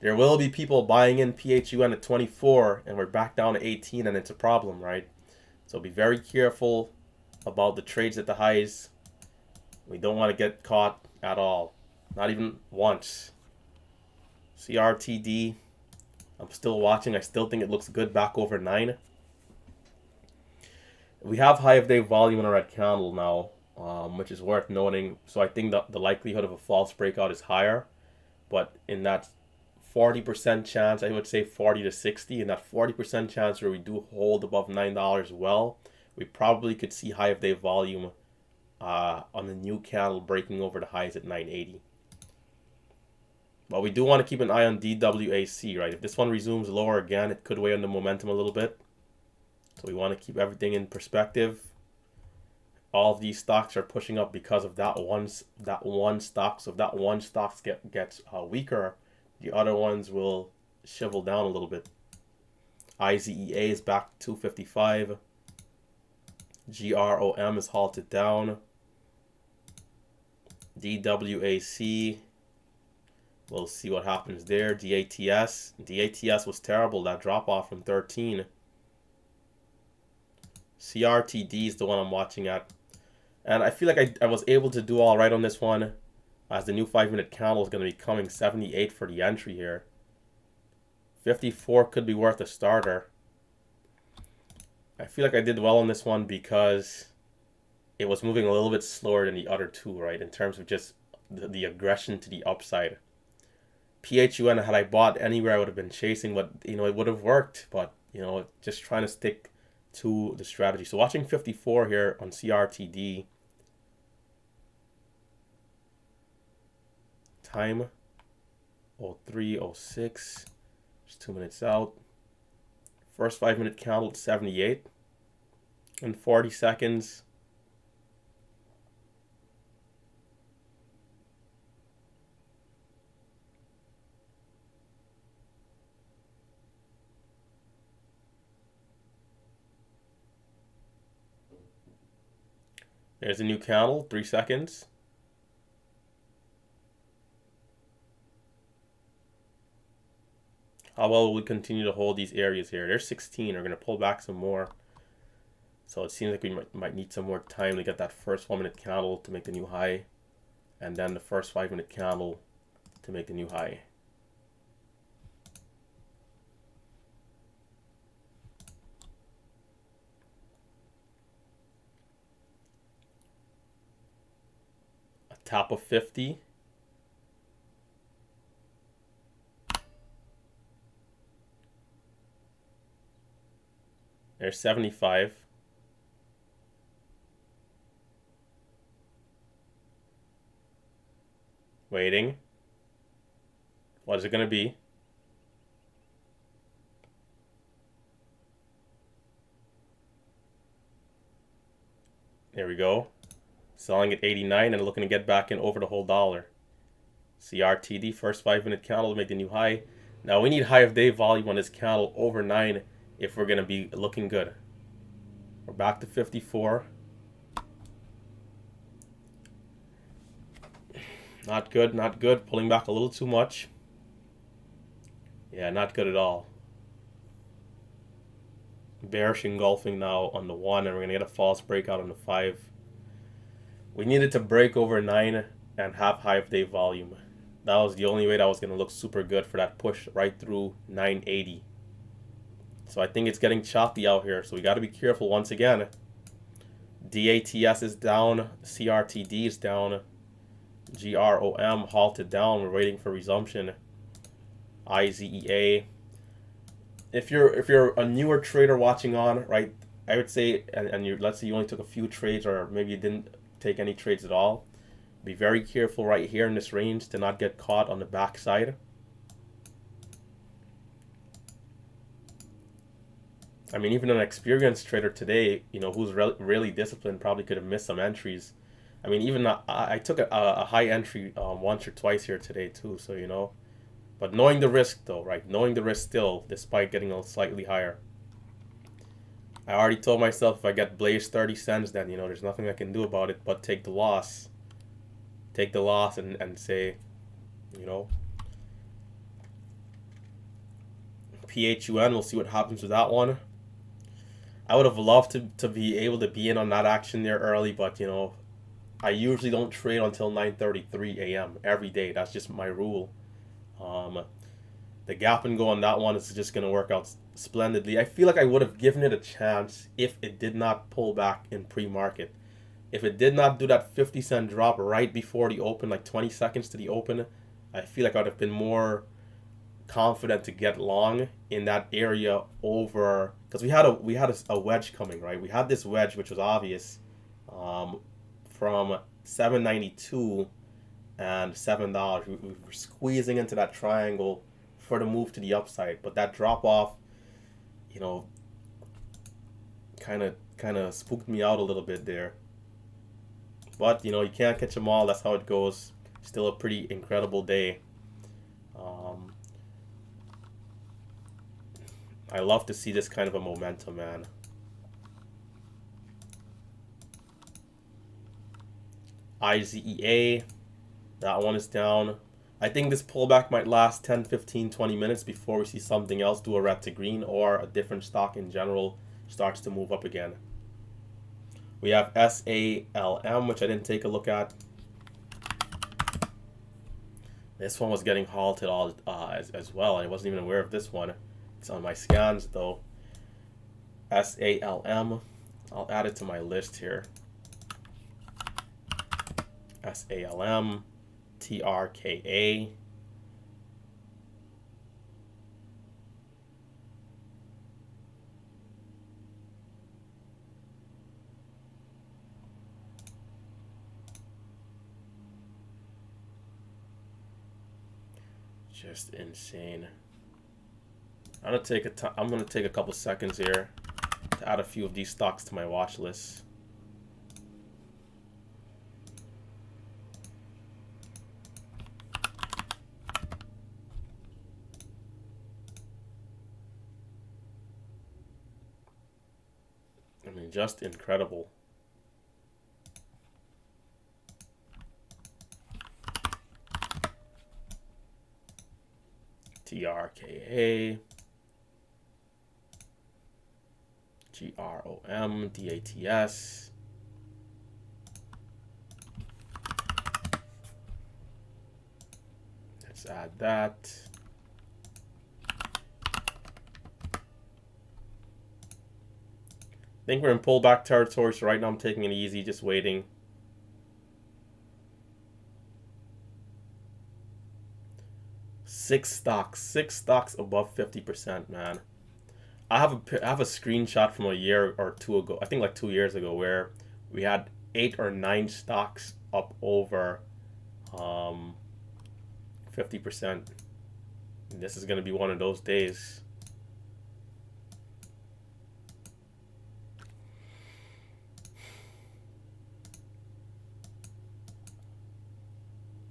there will be people buying in PHUN at 24 and we're back down to 18 and it's a problem, right? So be very careful about the trades at the highs. We don't want to get caught at all. Not even once. CRTD, I'm still watching. I still think it looks good back over 9. We have high of day volume in a red candle now, which is worth noting. So I think that the likelihood of a false breakout is higher. But in that 40% chance, I would say 40 to 60, in that 40% chance where we do hold above $9 well, we probably could see high of day volume on the new candle breaking over the highs at 980. But we do want to keep an eye on DWAC, right? If this one resumes lower again, it could weigh on the momentum a little bit. So we want to keep everything in perspective. All of these stocks are pushing up because of that one stock. So if that one stock gets weaker, the other ones will shivel down a little bit. IZEA is back to 255. GROM is halted down. DWAC, we'll see what happens there. DATS was terrible, that drop off from 13. CRTD is the one I'm watching at. And I feel like I was able to do all right on this one, as the new 5-minute candle is going to be coming 78 for the entry here. 54 could be worth a starter. I feel like I did well on this one because it was moving a little bit slower than the other two, right? In terms of just the aggression to the upside. PHUN, had I bought anywhere, I would have been chasing, but, you know, it would have worked. But, you know, just trying to stick to the strategy. So watching 54 here on CRTD. Time 03:06. Just 2 minutes out. First 5-minute candle at 78. In 40 seconds. There's a new candle, 3 seconds. How well will we continue to hold these areas here? There's 16. We're going to pull back some more. So it seems like we might need some more time to get that first 1-minute candle to make the new high. And then the first 5-minute candle to make the new high. Top of 50. There's 75. Waiting. What is it going to be? There we go. Selling at 89 and looking to get back in over the whole dollar. CRTD, first 5-minute candle, make the new high. Now we need high of day volume on this candle over 9 if we're going to be looking good. We're back to 54. Not good, not good. Pulling back a little too much. Yeah, not good at all. Bearish engulfing now on the 1, and we're going to get a false breakout on the 5. We needed to break over 9 and have high of day volume. That was the only way that was going to look super good for that push right through 980. So I think it's getting choppy out here, so we got to be careful once again. DATS is down, CRTD is down, GROM halted down, we're waiting for resumption. IZEA. If you're a newer trader watching on, right, I would say, and you, let's say you only took a few trades or maybe you didn't take any trades at all, be very careful right here in this range to not get caught on the backside. I mean, even an experienced trader today, you know, who's really disciplined, probably could have missed some entries. I mean, even I took a high entry once or twice here today too, so you know. But knowing the risk though, right? Knowing the risk still, despite getting a slightly higher. I already told myself if I get blazed 30 cents, then, you know, there's nothing I can do about it but take the loss. Take the loss and say, you know. PHUN, we'll see what happens with that one. I would have loved to be able to be in on that action there early, but, you know, I usually don't trade until 9:33 a.m. every day. That's just my rule. The gap and go on that one is just going to work out splendidly. I feel like I would have given it a chance if it did not pull back in pre-market. If it did not do that 50-cent drop right before the open, like 20 seconds to the open, I feel like I would have been more confident to get long in that area over, because we had a wedge coming, right? We had this wedge which was obvious from 792 and $7. We were squeezing into that triangle for the move to the upside, but that drop off, you know, kind of spooked me out a little bit there. But you know, you can't catch them all. That's how it goes. Still a pretty incredible day. I love to see this kind of a momentum, man. IZEA, that one is down. I think this pullback might last 10, 15, 20 minutes before we see something else do a red to green or a different stock in general starts to move up again. We have SALM, which I didn't take a look at. This one was getting halted all as well. I wasn't even aware of this one. It's on my scans though. SALM. I'll add it to my list here. SALM, TRKA. Just insane. I'm gonna take a couple seconds here to add a few of these stocks to my watch list. I mean, just incredible. TRKA, GROM, DATS. Let's add that. I think we're in pullback territory, so right now I'm taking it easy, just waiting. Six stocks above 50%, man. I have a screenshot from a year or two ago. I think like 2 years ago, where we had 8 or 9 stocks up over 50%. This is gonna be one of those days.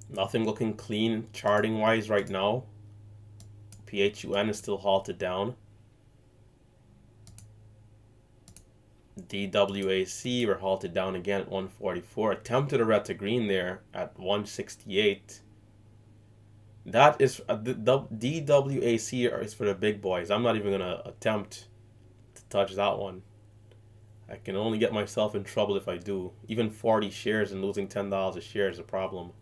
Nothing looking clean charting wise right now. PHUN is still halted down. DWAC, we're halted down again at 144. Attempted a red to green there at 168. That is the DWAC is for the big boys. I'm not even gonna attempt to touch that one. I can only get myself in trouble if I do. Even 40 shares and losing $10 a share is a problem.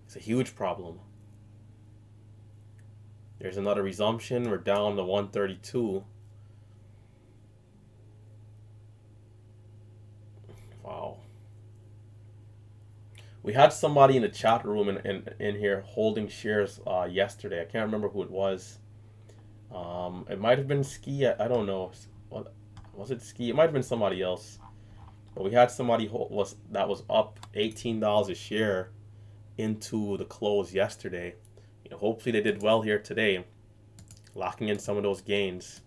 It's a huge problem. There's another resumption. We're down to 132. Wow. We had somebody in the chat room in here holding shares yesterday. I can't remember who it was. It might have been Ski. I don't know. Was it Ski? It might have been somebody else. But we had somebody that was up $18 a share into the close yesterday. You know, hopefully they did well here today, locking in some of those gains.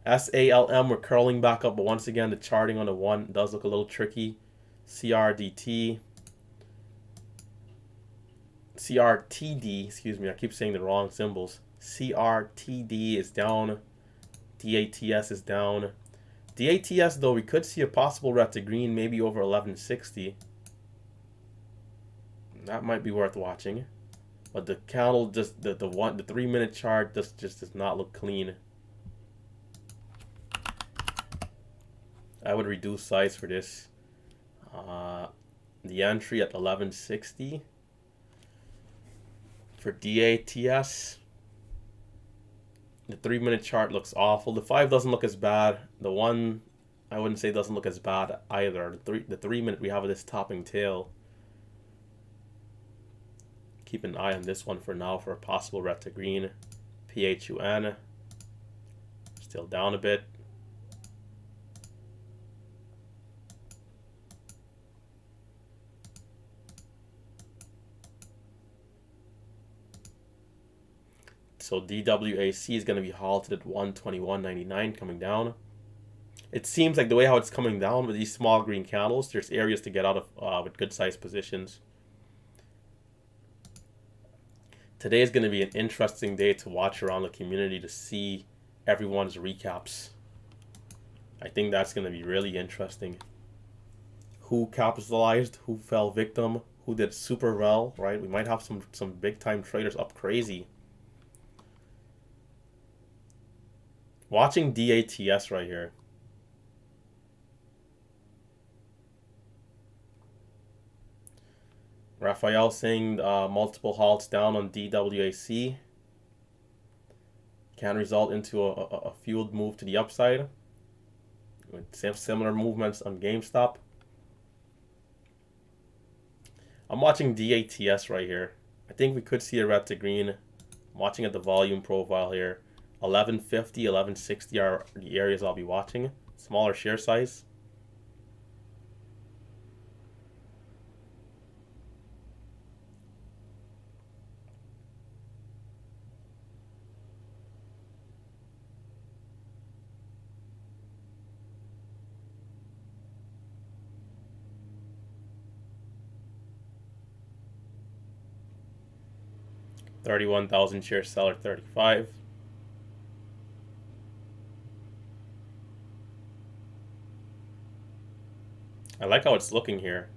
SALM, we're curling back up, but once again, the charting on the 1 does look a little tricky. CRTD, excuse me, I keep saying the wrong symbols. CRTD is down. DATS is down. DATS, though, we could see a possible red to green, maybe over 1160. That might be worth watching. But the candle, just the 3-minute chart just does not look clean. I would reduce size for this. The entry at 1160 for DATS. The 3-minute chart looks awful. The 5 doesn't look as bad. The 1, I wouldn't say doesn't look as bad either. The 3-minute, we have this topping tail. Keep an eye on this one for now for a possible red to green. PHUN still down a bit. So DWAC is going to be halted at 121.99, coming down. It seems like the way how it's coming down with these small green candles, there's areas to get out of with good sized positions. Today is going to be an interesting day to watch around the community to see everyone's recaps. I think that's going to be really interesting. Who capitalized, who fell victim, who did super well, right? We might have some big time traders up crazy. Watching DATS right here. Raphael saying multiple halts down on DWAC can result into a fueled move to the upside with similar movements on GameStop. I'm watching DATS right here. I think we could see a red to green. I'm watching at the volume profile here. 1150, 1160 are the areas I'll be watching. Smaller share size. $31,000 share seller 35. I like how it's looking here.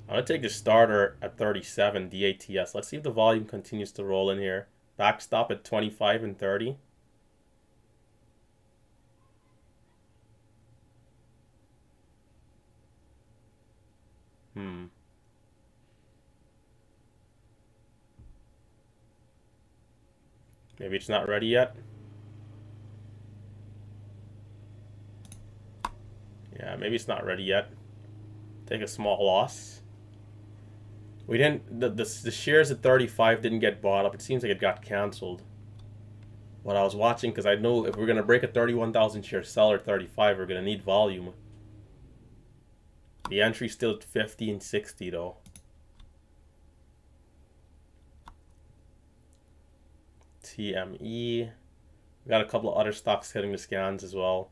I'm going to take the starter at 37 DATS. Let's see if the volume continues to roll in here. Backstop at 25 and 30. Maybe it's not ready yet. Yeah, maybe it's not ready yet. Take a small loss. We didn't. The shares at 35 didn't get bought up. It seems like it got canceled. What I was watching, because I know if we're gonna break a 31,000 share seller 35, we're gonna need volume. The entry's still at 50 and 60 though. TME. We got a couple of other stocks hitting the scans as well.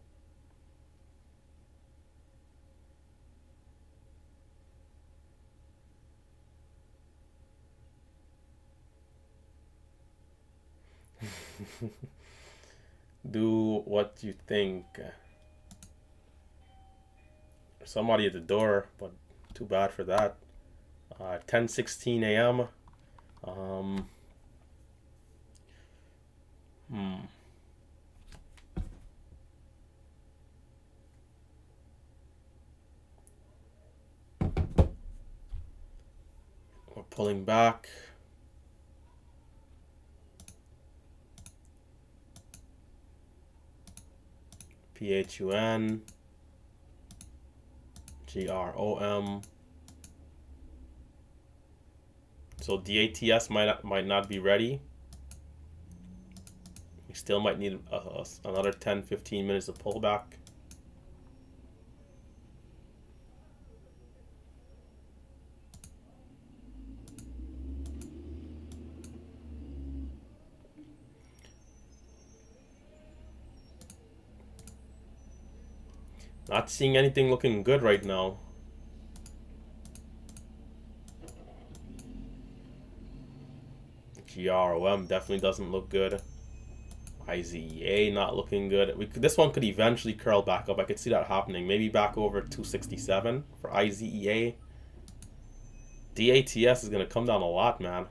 Do what you think. Somebody at the door, but too bad for that. 10:16 a.m. We're pulling back. PHUN, GROM. So DATS might not be ready. We still might need another 10-15 minutes of pullback. Not seeing anything looking good right now. GROM definitely doesn't look good. IZEA not looking good. This one could eventually curl back up. I could see that happening. Maybe back over 267 for IZEA. DATS is going to come down a lot, man.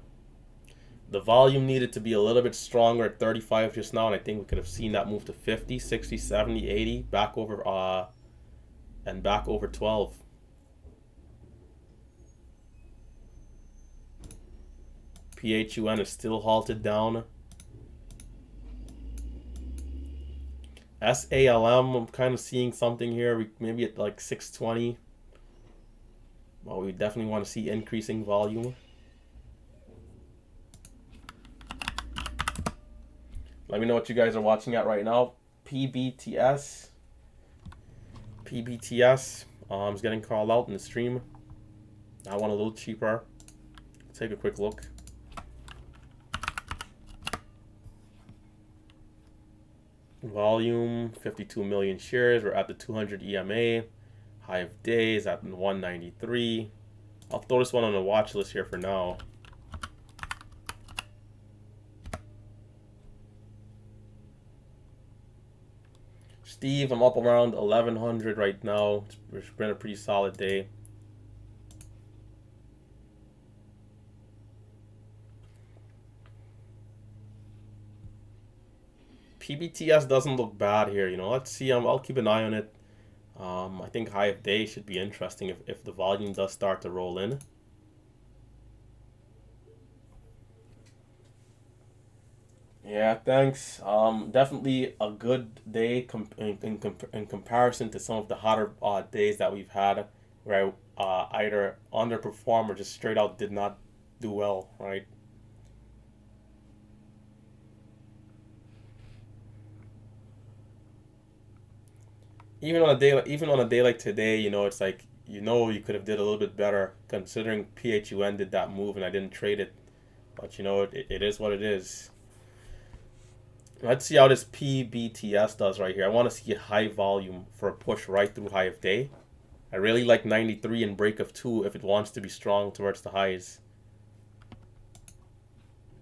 The volume needed to be a little bit stronger at 35 just now, and I think we could have seen that move to 50, 60, 70, 80, back over and back over 12. PHUN is still halted down. SALM, I'm kind of seeing something here. Maybe at like 620. Well, we definitely want to see increasing volume. Let me know what you guys are watching at right now. PBTS. PBTS is getting called out in the stream. I want a little cheaper. Let's take a quick look. Volume, 52 million shares. We're at the 200 EMA. High of days at 193. I'll throw this one on the watch list here for now. Steve, I'm up around 1100 right now. It's been a pretty solid day. PBTS doesn't look bad here, you know. Let's see. I'll keep an eye on it. I think high of day should be interesting if the volume does start to roll in. Yeah, thanks. Definitely a good day in comparison to some of the hotter days that we've had, where either underperformed or just straight out did not do well, right? Even on a day like today, you know, it's like you could have did a little bit better considering PHUN did that move and I didn't trade it, but you know it is what it is. Let's see how this PBTS does right here. I want to see a high volume for a push right through high of day. I really like 93 and break of 2 if it wants to be strong towards the highs.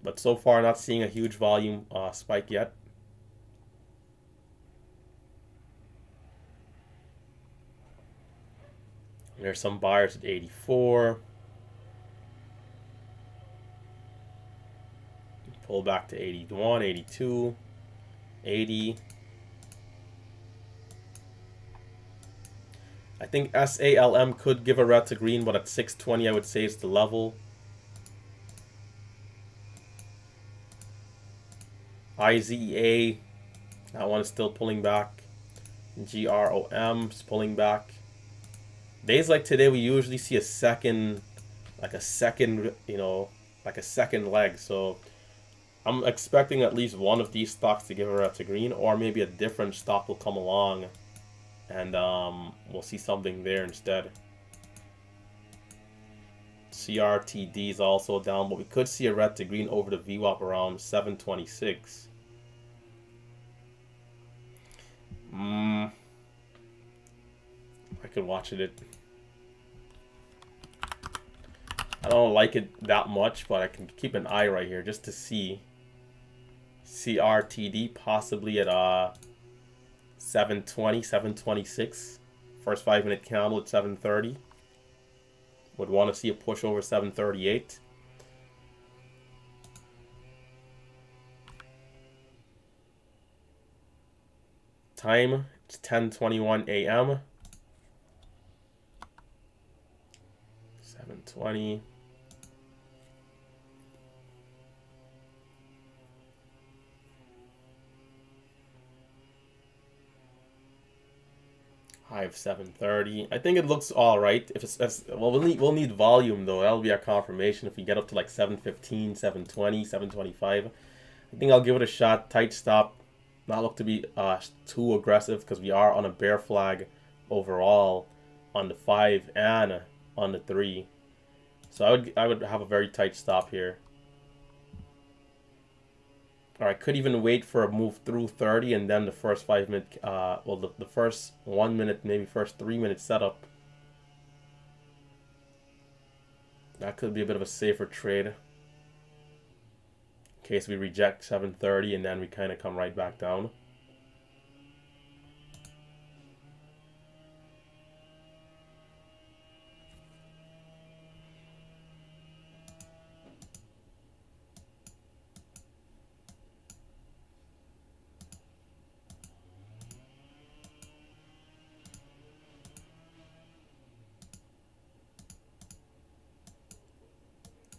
But so far, not seeing a huge volume spike yet. There's some buyers at 84. Pull back to 81, 82, 80. I think SALM could give a red to green, but at 620 I would say it's the level. IZEA, that one is still pulling back. GROM is pulling back. Days like today, we usually see a second like a second, like a second leg. So I'm expecting at least one of these stocks to give a red to green, or maybe a different stock will come along, and we'll see something there instead. CRTD is also down, but we could see a red to green over the VWAP around 726. I could watch it. I don't like it that much, but I can keep an eye right here just to see. CRTD possibly at 720, 726. First 5-minute candle at 730. Would want to see a push over 738. Time, it's 10:21 a.m. 720. High of 730. I think it looks all right. If it's well, we'll need volume though. That'll be our confirmation. If we get up to like 715, 720, 725, I think I'll give it a shot. Tight stop. Not look to be too aggressive because we are on a bear flag overall on the 5 and on the 3. So I would have a very tight stop here. Or I could even wait for a move through 30 and then the first 5-minute, the first 1 minute, maybe first 3-minute setup. That could be a bit of a safer trade. In case we reject 730 and then we kind of come right back down.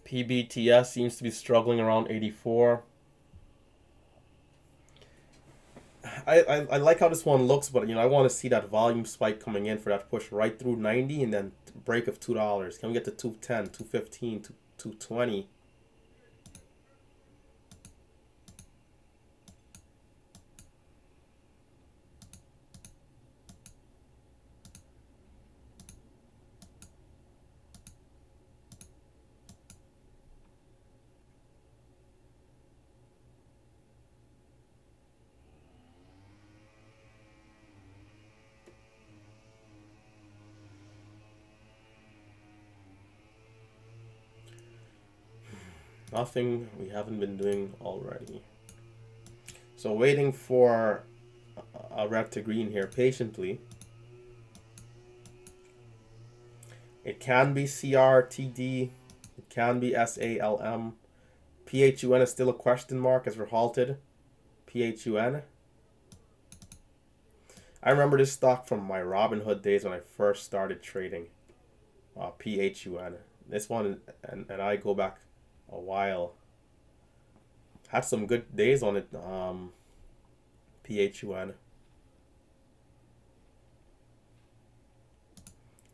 PBTS seems to be struggling around 84. I like how this one looks, but I want to see that volume spike coming in for that push right through 90 and then break of $2. Can we get to 210, 215, 220? Nothing we haven't been doing already. So waiting for a red to green here patiently. It can be CRTD. It can be SALM. PHUN is still a question mark as we're halted. PHUN. I remember this stock from my Robinhood days when I first started trading. PHUN. This one and I go back a while. Had some good days on it. PHUN.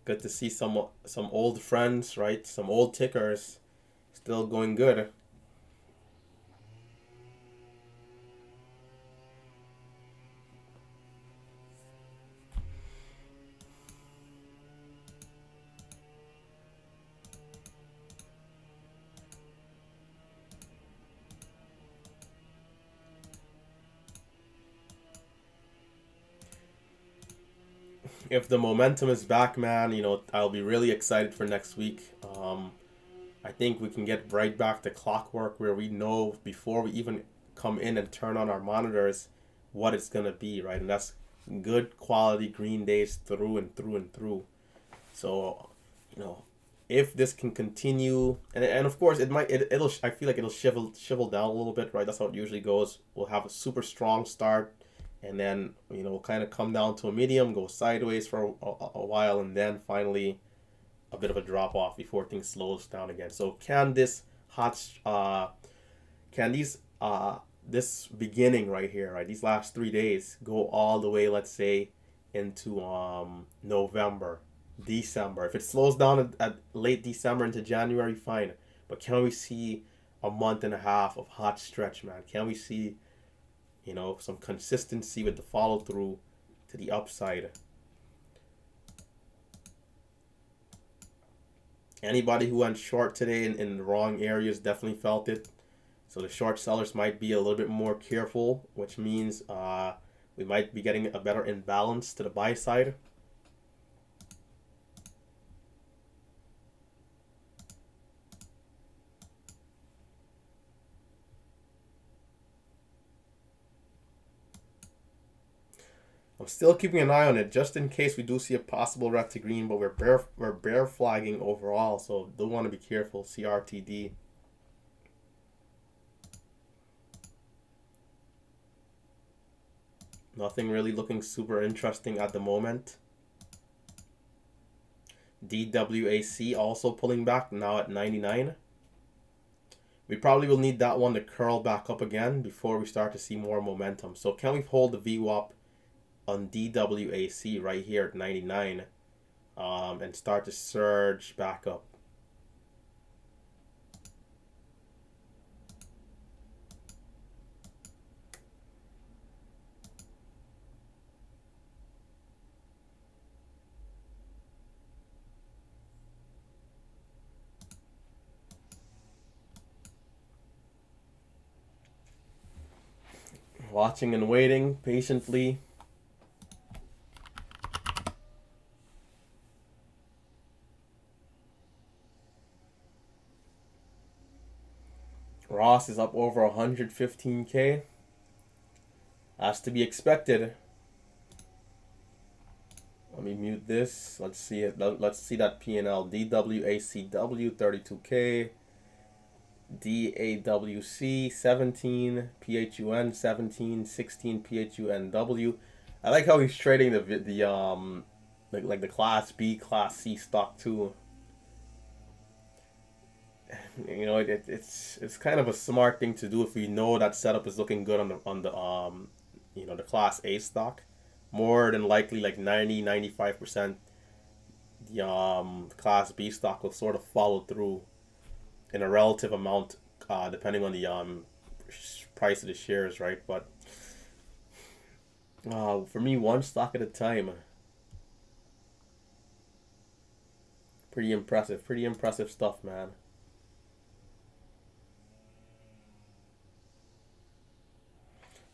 Good to see some old friends, right? Some old tickers still going good. If the momentum is back, man, I'll be really excited for next week. I think we can get right back to clockwork where we know before we even come in and turn on our monitors what it's gonna be, right? And that's good quality green days through and through and through. So, if this can continue, and of course it'll I feel like it'll shivel down a little bit, right? That's how it usually goes. We'll have a super strong start, and then kind of come down to a medium, go sideways for a while, and then finally a bit of a drop off before things slows down again. So can this this beginning right here, right, these last 3 days go all the way, let's say, into November, December. If it slows down at late December into January, fine. But can we see a month and a half of hot stretch, man? Can we see, some consistency with the follow through to the upside? Anybody who went short today in the wrong areas definitely felt it. So the short sellers might be a little bit more careful, which means we might be getting a better imbalance to the buy side. I'm still keeping an eye on it just in case we do see a possible red to green, but we're bear flagging overall, so do want to be careful. CRTD. Nothing really looking super interesting at the moment. DWAC also pulling back now at 99. We probably will need that one to curl back up again before we start to see more momentum. So can we hold the VWAP on DWAC right here at 99 and start to surge back up? Watching and waiting patiently. Ross is up over 115K. That's to be expected. Let me mute this. Let's see it. Let's see that P&L. DWACW 32K. DAWC 17, PHUN 17, 16 PHUNW. I like how he's trading like the Class B, Class C stock too. It's kind of a smart thing to do if we know that setup is looking good on the Class A stock. More than likely, like 95%, the Class B stock will sort of follow through in a relative amount, depending on the price of the shares, right? But for me, one stock at a time. Pretty impressive stuff, man.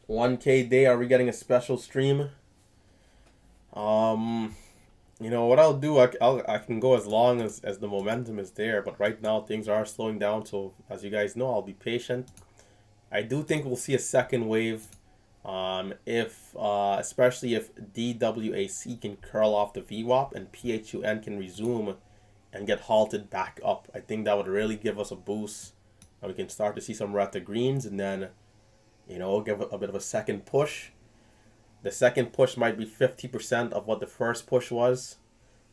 $1K day. Are we getting a special stream? What I'll do, I can go as long as the momentum is there, but right now things are slowing down, so as you guys know, I'll be patient. I do think we'll see a second wave, especially if DWAC can curl off the VWAP and PHUN can resume and get halted back up. I think that would really give us a boost, and we can start to see some red to greens, and then, give a bit of a second push. The second push might be 50% of what the first push was.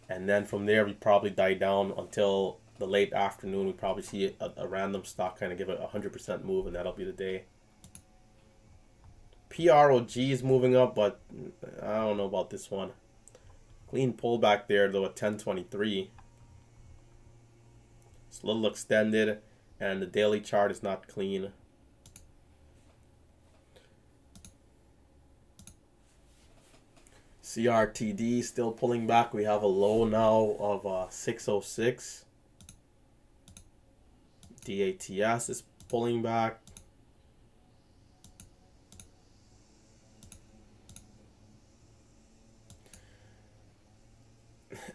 And then from there, we probably die down until the late afternoon. We probably see a random stock kind of give it a 100% move, and that'll be the day. PROG is moving up, but I don't know about this one. Clean pullback there, though, at 1023. It's a little extended, and the daily chart is not clean. CRTD still pulling back. We have a low now of 606. DATS is pulling back.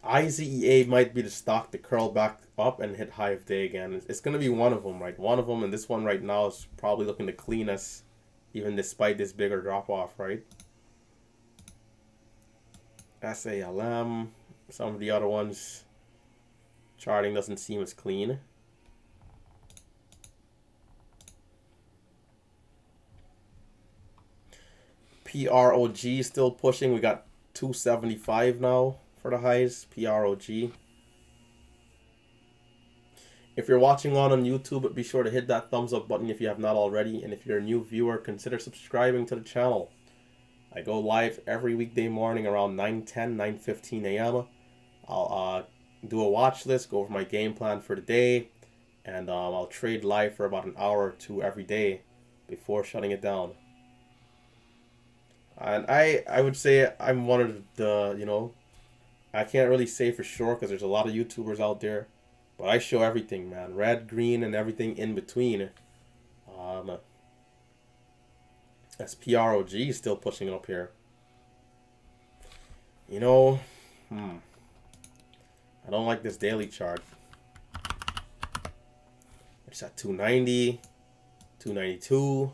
IZEA might be the stock to curl back up and hit high of day again. It's going to be one of them, right? One of them, and this one right now is probably looking the cleanest, even despite this bigger drop off, right? SALM, some of the other ones, charting doesn't seem as clean. PROG still pushing. We got 275 now for the highs. PROG. If you're watching on YouTube, be sure to hit that thumbs up button if you have not already. And if you're a new viewer, consider subscribing to the channel. I go live every weekday morning around 9:10, 9:15 a.m. I'll do a watch list, go over my game plan for the day, and I'll trade live for about an hour or two every day before shutting it down. And I would say I'm one of the, I can't really say for sure because there's a lot of YouTubers out there, but I show everything, man. Red, green, and everything in between. SPROG is still pushing up here. I don't like this daily chart. It's at 290, 292.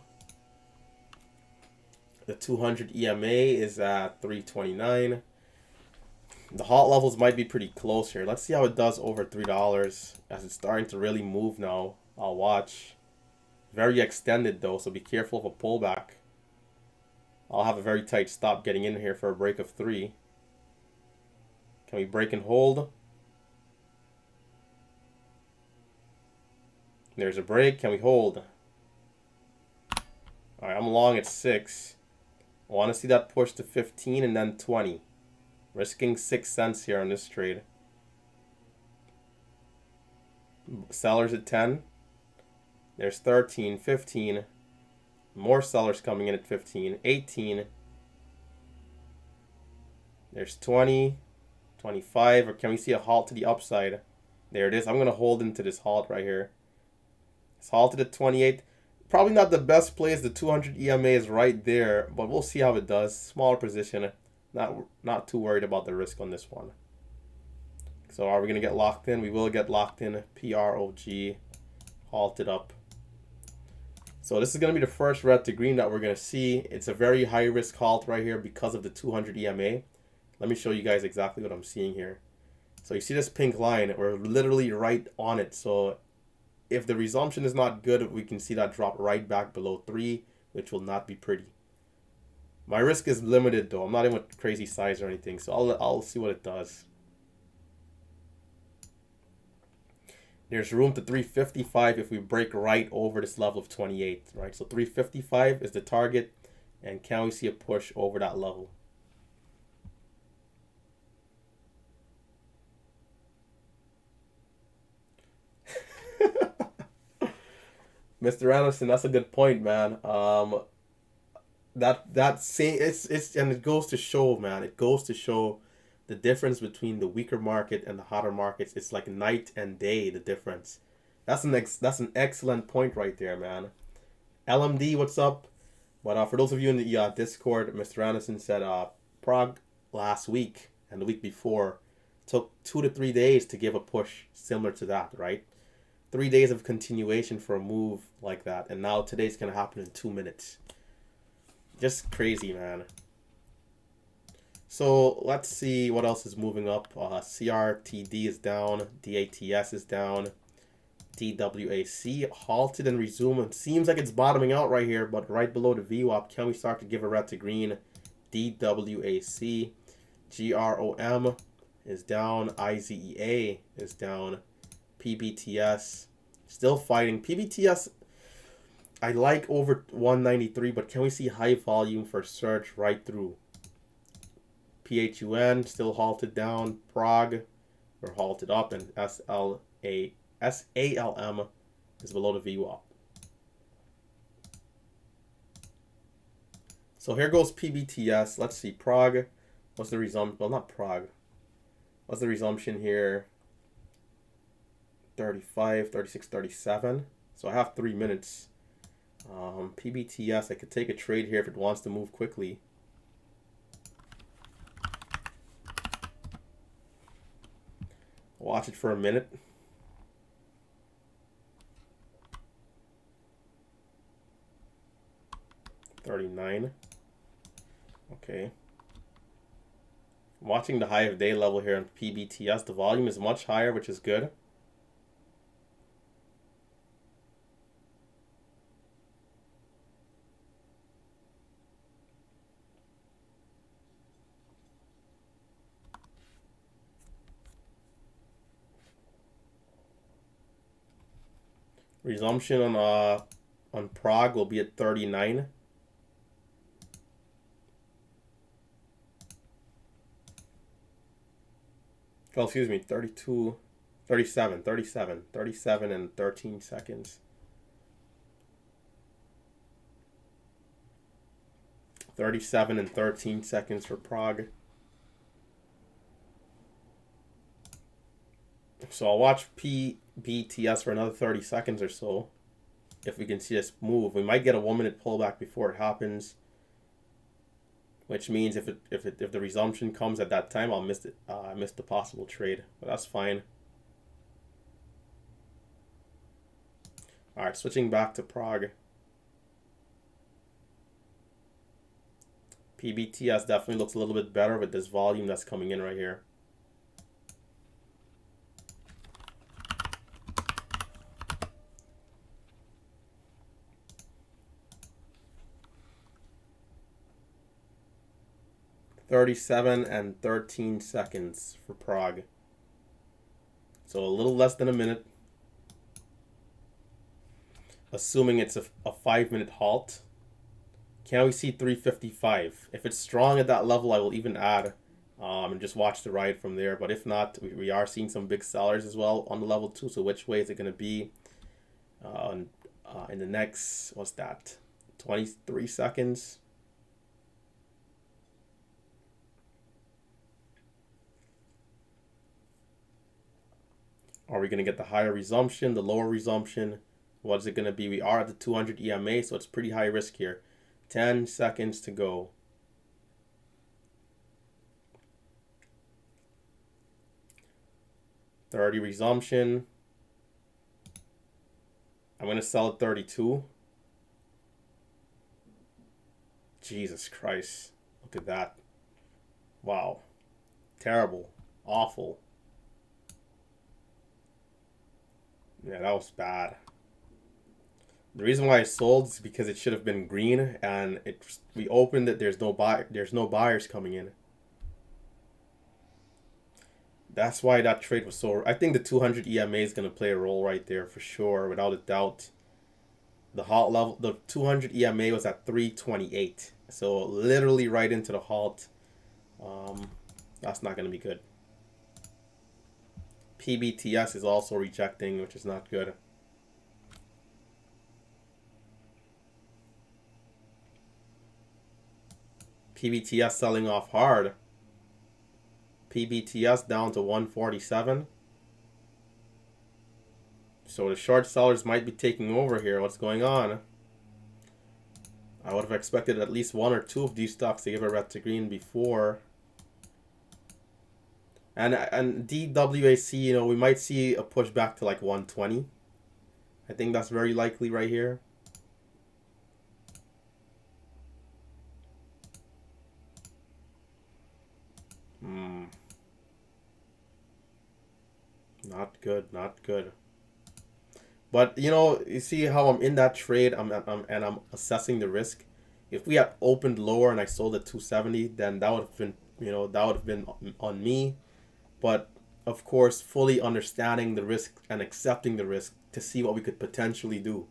The 200 EMA is at 329. The halt levels might be pretty close here. Let's see how it does over $3 as it's starting to really move now. I'll watch. Very extended though, so be careful of a pullback. I'll have a very tight stop getting in here for a break of 3. Can we break and hold? There's a break. Can we hold? Alright, I'm long at 6. I want to see that push to 15 and then 20. Risking 6 cents here on this trade. Sellers at 10. There's 13, 15. More sellers coming in at 15, 18. There's 20, 25. Or can we see a halt to the upside? There it is. I'm going to hold into this halt right here. It's halted at 28. Probably not the best place. The 200 EMA is right there, but we'll see how it does. Smaller position. Not too worried about the risk on this one. So are we going to get locked in? We will get locked in. PROG. Halted up. So this is going to be the first red to green that we're going to see. It's a very high risk halt right here because of the 200 EMA. Let me show you guys exactly what I'm seeing here. So you see this pink line? We're literally right on it. So if the resumption is not good, we can see that drop right back below 3, which will not be pretty. My risk is limited though. I'm not in with crazy size or anything, so I'll see what it does. There's room to 355 if we break right over this level of 28, right? So 355 is the target, and can we see a push over that level? Mr. Anderson, that's a good point, man. And it goes to show, man. It goes to show the difference between the weaker market and the hotter markets. It's like night and day, the difference. That's an excellent point right there, man. LMD, what's up? But for those of you in the Discord, Mr. Anderson said Prague last week and the week before took 2 to 3 days to give a push similar to that, right? 3 days of continuation for a move like that, and now today's gonna happen in 2 minutes. Just crazy, man. So let's see what else is moving up. CRTD is down, DATS is down, DWAC halted and resumed. It seems like it's bottoming out right here, but right below the VWAP, can we start to give a red to green? DWAC, GROM is down, IZEA is down, PBTS still fighting. PBTS I like over 193, but can we see high volume for surge right through? PHUN still halted down. Prague, we're halted up, and SALM is below the VWAP. So here goes PBTS. Let's see. Prague, what's the resumption? Well, not Prague. What's the resumption here? 35, 36, 37. So I have 3 minutes. PBTS, I could take a trade here if it wants to move quickly. Watch it for a minute. $39. Okay. I'm watching the high of day level here on PBTS. The volume is much higher, which is good. Resumption on Prague will be at 39. Oh, excuse me, 32, 37 and 13 seconds. 37 and 13 seconds for Prague. So I'll watch PBTS for another 30 seconds or so. If we can see this move, we might get a 1 minute pullback before it happens. Which means if the resumption comes at that time, I'll miss it. I missed the possible trade, but that's fine. All right, switching back to Prague. PBTS definitely looks a little bit better with this volume that's coming in right here. $37 and 13 seconds for Prague. So a little less than a minute. Assuming it's a 5 minute halt. Can we see 355? If it's strong at that level, I will even add and just watch the ride from there. But if not, we are seeing some big sellers as well on the level 2. So which way is it going to be in the next, what's that, 23 seconds? Are we going to get the higher resumption, the lower resumption? What is it going to be? We are at the 200 EMA, so it's pretty high risk here. 10 seconds to go. $30 resumption. I'm going to sell at 32. Jesus Christ. Look at that. Wow. Terrible. Awful. Yeah, that was bad. The reason why I sold is because it should have been green, and we opened it. There's no buyers coming in. That's why that trade was so. I think the 200 EMA is going to play a role right there for sure, without a doubt. The halt level, the 200 EMA was at 328, so literally right into the halt. That's not going to be good. PBTS is also rejecting, which is not good. PBTS selling off hard. PBTS down to 147. So the short sellers might be taking over here. What's going on? I would have expected at least one or two of these stocks to give a red to green before. And DWAC, we might see a pushback to like 120. I think that's very likely right here. Not good, not good. But you see how I'm in that trade. I'm assessing the risk. If we had opened lower and I sold at 270, then that would have been on me. But of course, fully understanding the risk and accepting the risk to see what we could potentially do.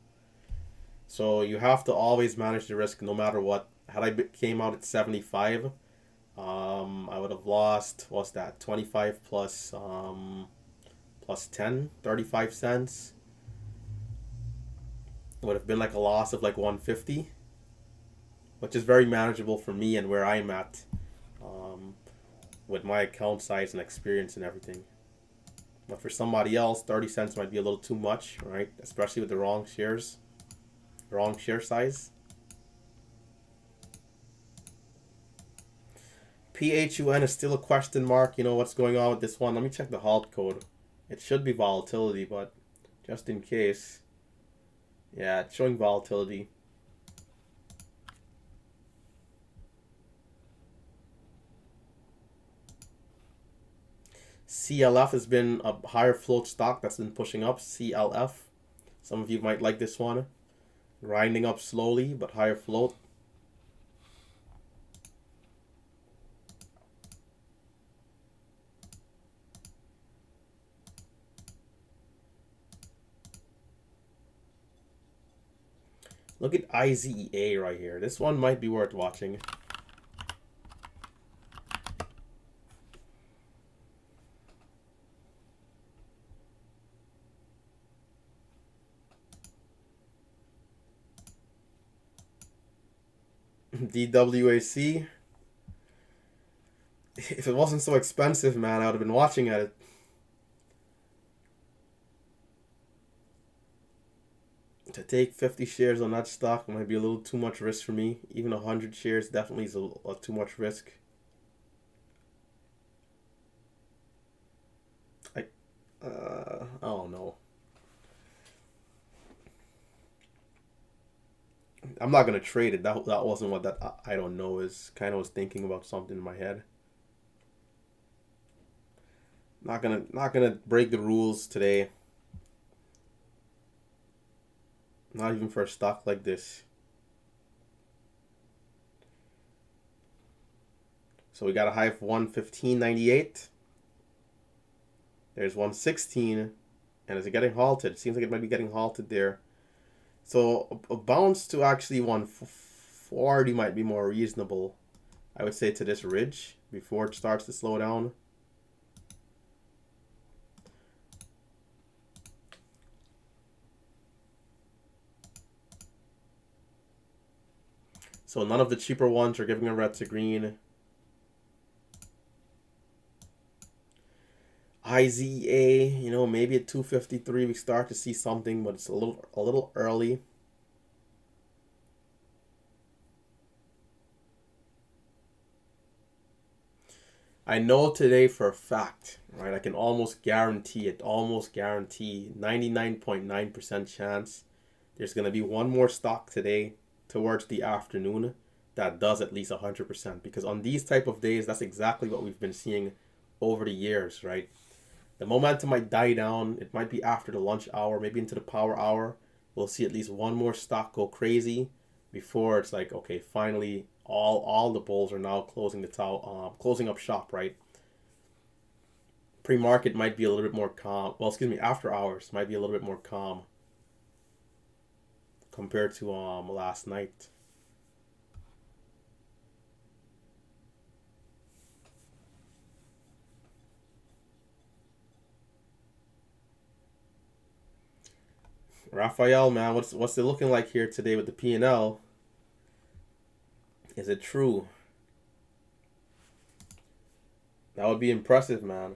So you have to always manage the risk no matter what. Had I came out at 75, I would have lost, what's that, 25 plus 10, 35 cents. It would have been like a loss of like 150, which is very manageable for me and where I'm at with my account size and experience and everything. But for somebody else, 30 cents might be a little too much, right? Especially with the wrong shares, wrong share size. PHUN is still a question mark. What's going on with this one? Let me check the halt code. It should be volatility, but just in case. Yeah, it's showing volatility. CLF has been a higher float stock that's been pushing up. CLF. Some of you might like this one. Grinding up slowly, but higher float. Look at IZEA right here. This one might be worth watching. DWAC. If it wasn't so expensive, man, I would have been watching at it. To take 50 shares on that stock might be a little too much risk for me. Even 100 shares definitely is a too much risk. I don't know. I'm not gonna trade it. That wasn't what that I don't know is. Kind of was thinking about something in my head. Not gonna break the rules today. Not even for a stock like this. So we got a high of 115.98. There's 116. And is it getting halted? It seems like it might be getting halted there. So a bounce to actually 140 might be more reasonable, I would say, to this ridge before it starts to slow down. So none of the cheaper ones are giving a red to green. IZA, you know, maybe at 253 we start to see something, but it's a little early. I know today for a fact, right? I can almost guarantee it, almost guarantee 99.9% chance there's going to be one more stock today towards the afternoon that does at least 100%, because on these type of days, that's exactly what we've been seeing over the years, right? The momentum might die down. It might be after the lunch hour, maybe into the power hour. We'll see at least one more stock go crazy before it's like, okay, finally all the bulls are now closing closing up shop, right? Pre-market might be a little bit more calm. Well, excuse me, after hours might be a little bit more calm compared to last night. Raphael, man, what's it looking like here today with the P&L? Is it true? That would be impressive, man.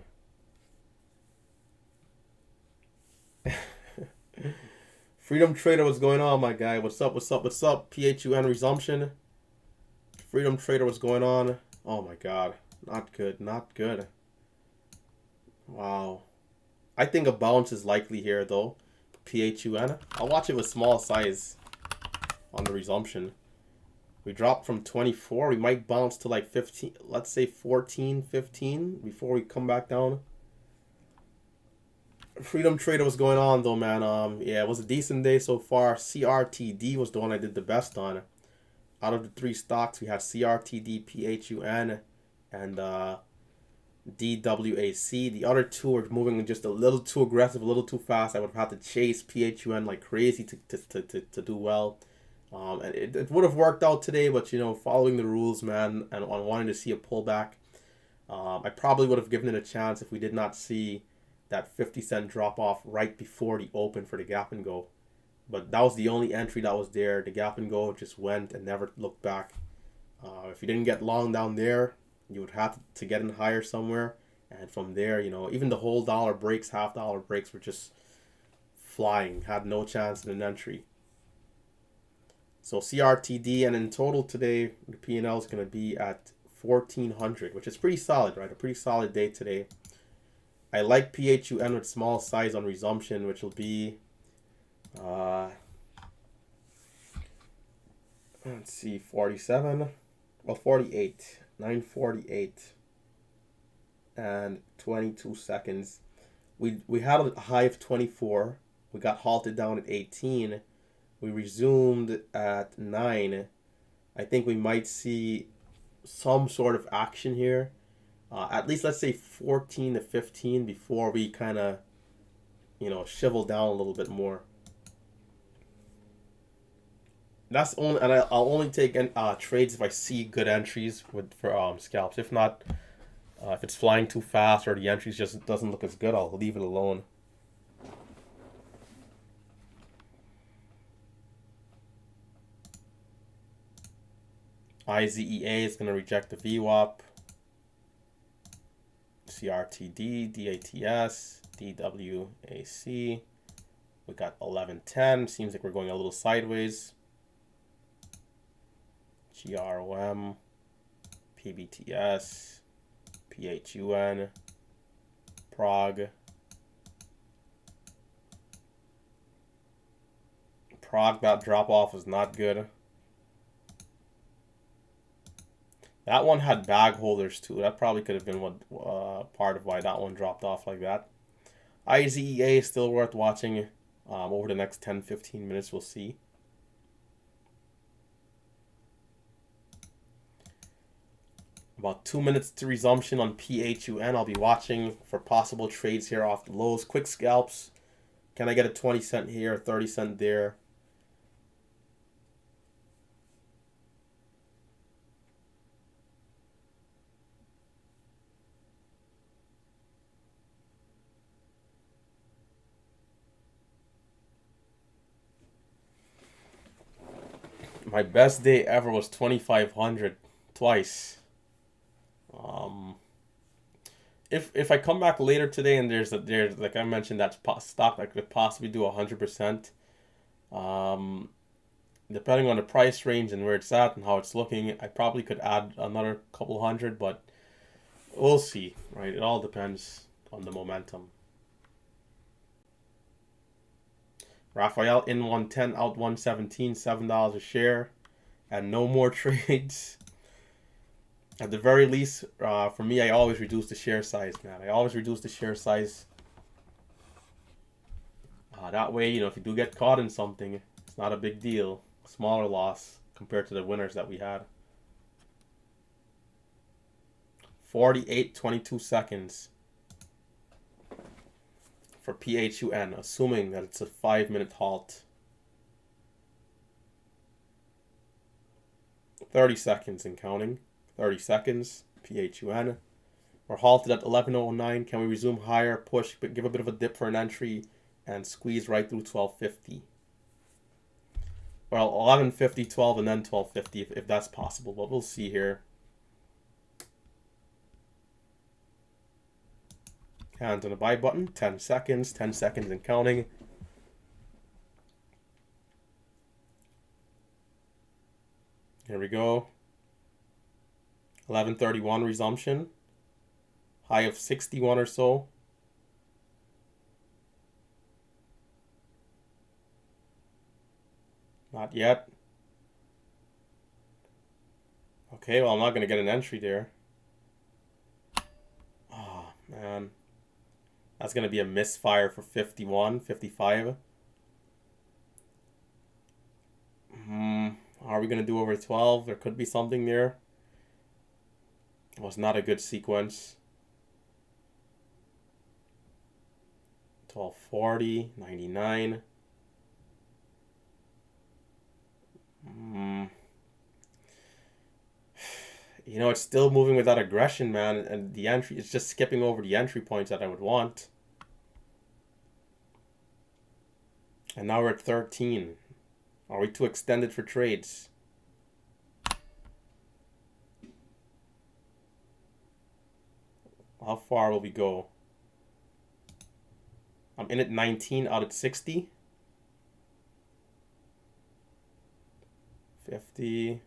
Freedom Trader, what's going on, my guy? What's up? What's up? What's up? PHUN resumption. Freedom Trader, what's going on? Oh my God, not good, not good. Wow. I think a bounce is likely here, though. PHUN. I'll watch it with small size on the resumption. We dropped from 24. We might bounce to like 15. Let's say 14, 15 before we come back down. Freedom Trader was going on, though, man. Yeah, it was a decent day so far. CRTD was the one I did the best on. Out of the three stocks, we had CRTD, PHUN, and DWAC. The other two are moving just a little too aggressive, a little too fast. I would have had to chase PHUN like crazy to do well. And it would have worked out today, but, you know, following the rules, man, and on wanting to see a pullback, I probably would have given it a chance if we did not see that 50-cent drop off right before the open for the gap and go. But that was the only entry that was there. The gap and go just went and never looked back. If you didn't get long down there, you would have to get in higher somewhere. And from there, you know, even the whole dollar breaks, half dollar breaks were just flying. Had no chance in an entry. So CRTD, and in total today, the P&L is going to be at 1,400, which is pretty solid, right? A pretty solid day today. I like PHUN with small size on resumption, which will be, let's see, 47, well, 48, 948, and 22 seconds. We had a high of 24. We got halted down at 18. We resumed at 9. I think we might see some sort of action here. At least let's say 14 to 15 before we kind of, you know, shivel down a little bit more. That's only, and I'll only take trades if I see good entries for scalps. If not, if it's flying too fast or the entries just doesn't look as good, I'll leave it alone. IZEA is going to reject the VWAP. CRTD, DATS, DWAC. We got 1110. Seems like we're going a little sideways. GROM, PBTS, PHUN, Prague. Prague, that drop off was not good. That one had bag holders too. That probably could have been what part of why that one dropped off like that. IZEA is still worth watching over the next 10-15 minutes. We'll see. About 2 minutes to resumption on PHUN. I'll be watching for possible trades here off the lows. Quick scalps. Can I get a 20 cent here, 30 cent there? My best day ever was 2,500 twice. If I come back later today and there's like I mentioned that stock that could possibly do 100%, depending on the price range and where it's at and how it's looking, I probably could add another couple hundred, but we'll see, right? It all depends on the momentum. Raphael in 110, out 117, $7 a share, and no more trades. At the very least, for me, I always reduce the share size, man. I always reduce the share size. That way, you know, if you do get caught in something, it's not a big deal. Smaller loss compared to the winners that we had. 48.22 seconds for PHUN, assuming that it's a 5-minute halt. 30 seconds and counting. 30 seconds, PHUN. We're halted at 11:09. Can we resume higher, push, but give a bit of a dip for an entry, and squeeze right through 1250? Well, 1150, 12, and then 1250 if that's possible. But we'll see here. Hands on the buy button. 10 seconds. 10 seconds and counting. Here we go. 11:31 resumption. High of 61 or so. Not yet. Okay, well, I'm not going to get an entry there. Oh, man. That's going to be a misfire for 51, 55. Are we going to do over 12? There could be something there. It was not a good sequence. 1240, 99. You know, it's still moving with that aggression, man, and the entry, it's just skipping over the entry points that I would want. And now we're at 13. Are we too extended for trades? How far will we go? I'm in at 19 out of 60. 50.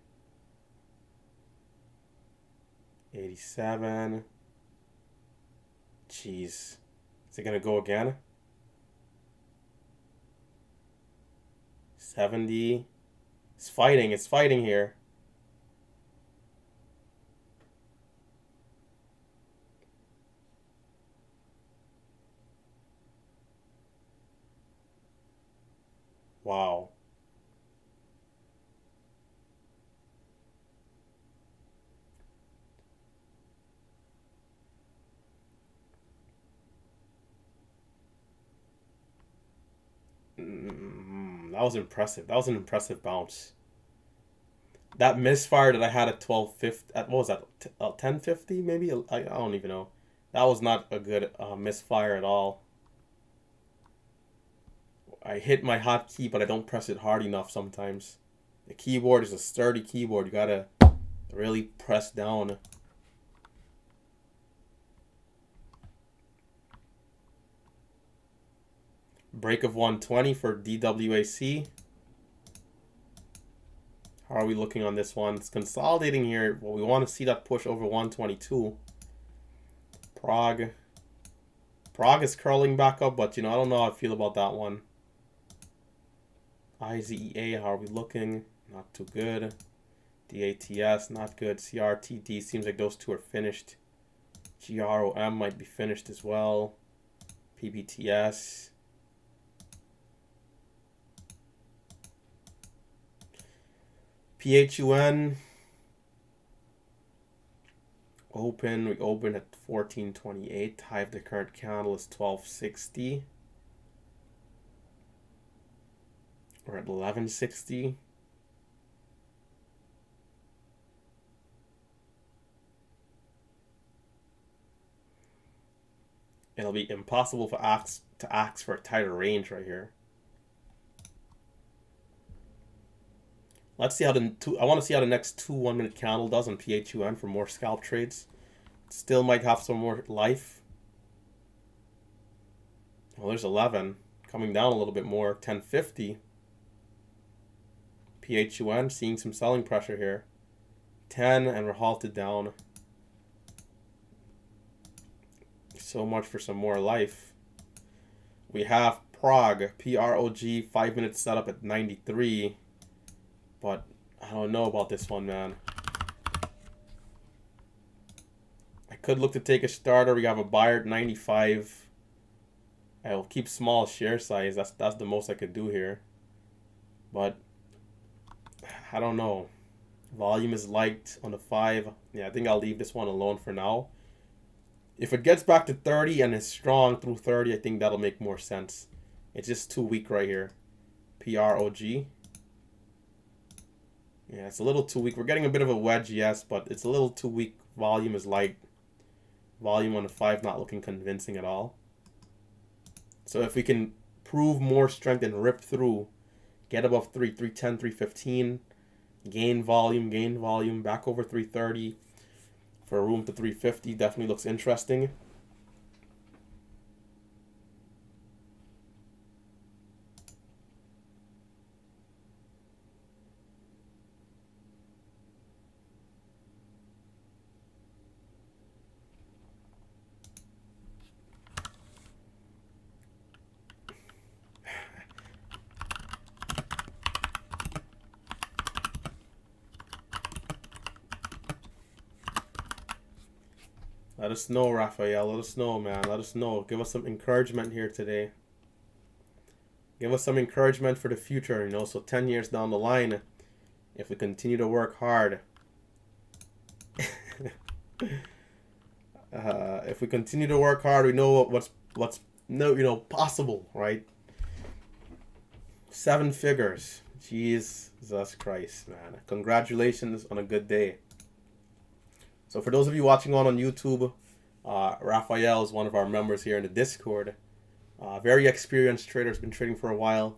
87. Jeez. Is it going to go again? 70. It's fighting. It's fighting here. Wow. That was impressive. That was an impressive bounce. That misfire that I had at 1250, at what was that, 1050 maybe? I don't even know. That was not a good misfire at all. I hit my hotkey, but I don't press it hard enough sometimes. The keyboard is a sturdy keyboard. You gotta Really pressed down. Break of 120 for DWAC. How are we looking on this one? It's consolidating here. Well, we want to see that push over 122. Prague. Prague is curling back up, but, you know, I don't know how I feel about that one. IZEA, how are we looking? Not too good. DATS, not good. CRTD, seems like those two are finished. GROM might be finished as well. PBTS. PHUN. Open, we open at 1428. High of the current candle is 1260. We're at 1160. It'll be impossible to ask for a tighter range right here. Let's see how I want to see how the next 2 1-minute candle does on PHUN for more scalp trades. Still might have some more life. Well, there's 11 coming down a little bit more. 1050. PHUN seeing some selling pressure here. 10 and we're halted down. So much for some more life. We have Prague, PROG, 5-minute setup at 93. But I don't know about this one, man. I could look to take a starter. We have a buyer at 95. I will keep small share size. That's the most I could do here. But I don't know. Volume is light on the 5. Yeah, I think I'll leave this one alone for now. If it gets back to 30 and is strong through 30, I think that'll make more sense. It's just too weak right here. PROG. Yeah, it's a little too weak. We're getting a bit of a wedge, yes, but it's a little too weak. Volume is light. Volume on the 5 not looking convincing at all. So if we can prove more strength and rip through, get above 310, 315, gain volume, back over 330 for a room to 350, definitely looks interesting. Let us know, Raphael. Let us know, man. Let us know. Give us some encouragement here today. Give us some encouragement for the future, you know. So 10 years down the line, if we continue to work hard, if we continue to work hard, we know what's possible, right? 7 figures. Jesus Christ, man. Congratulations on a good day. So for those of you watching on YouTube, Raphael is one of our members here in the Discord. Very experienced trader, has been trading for a while.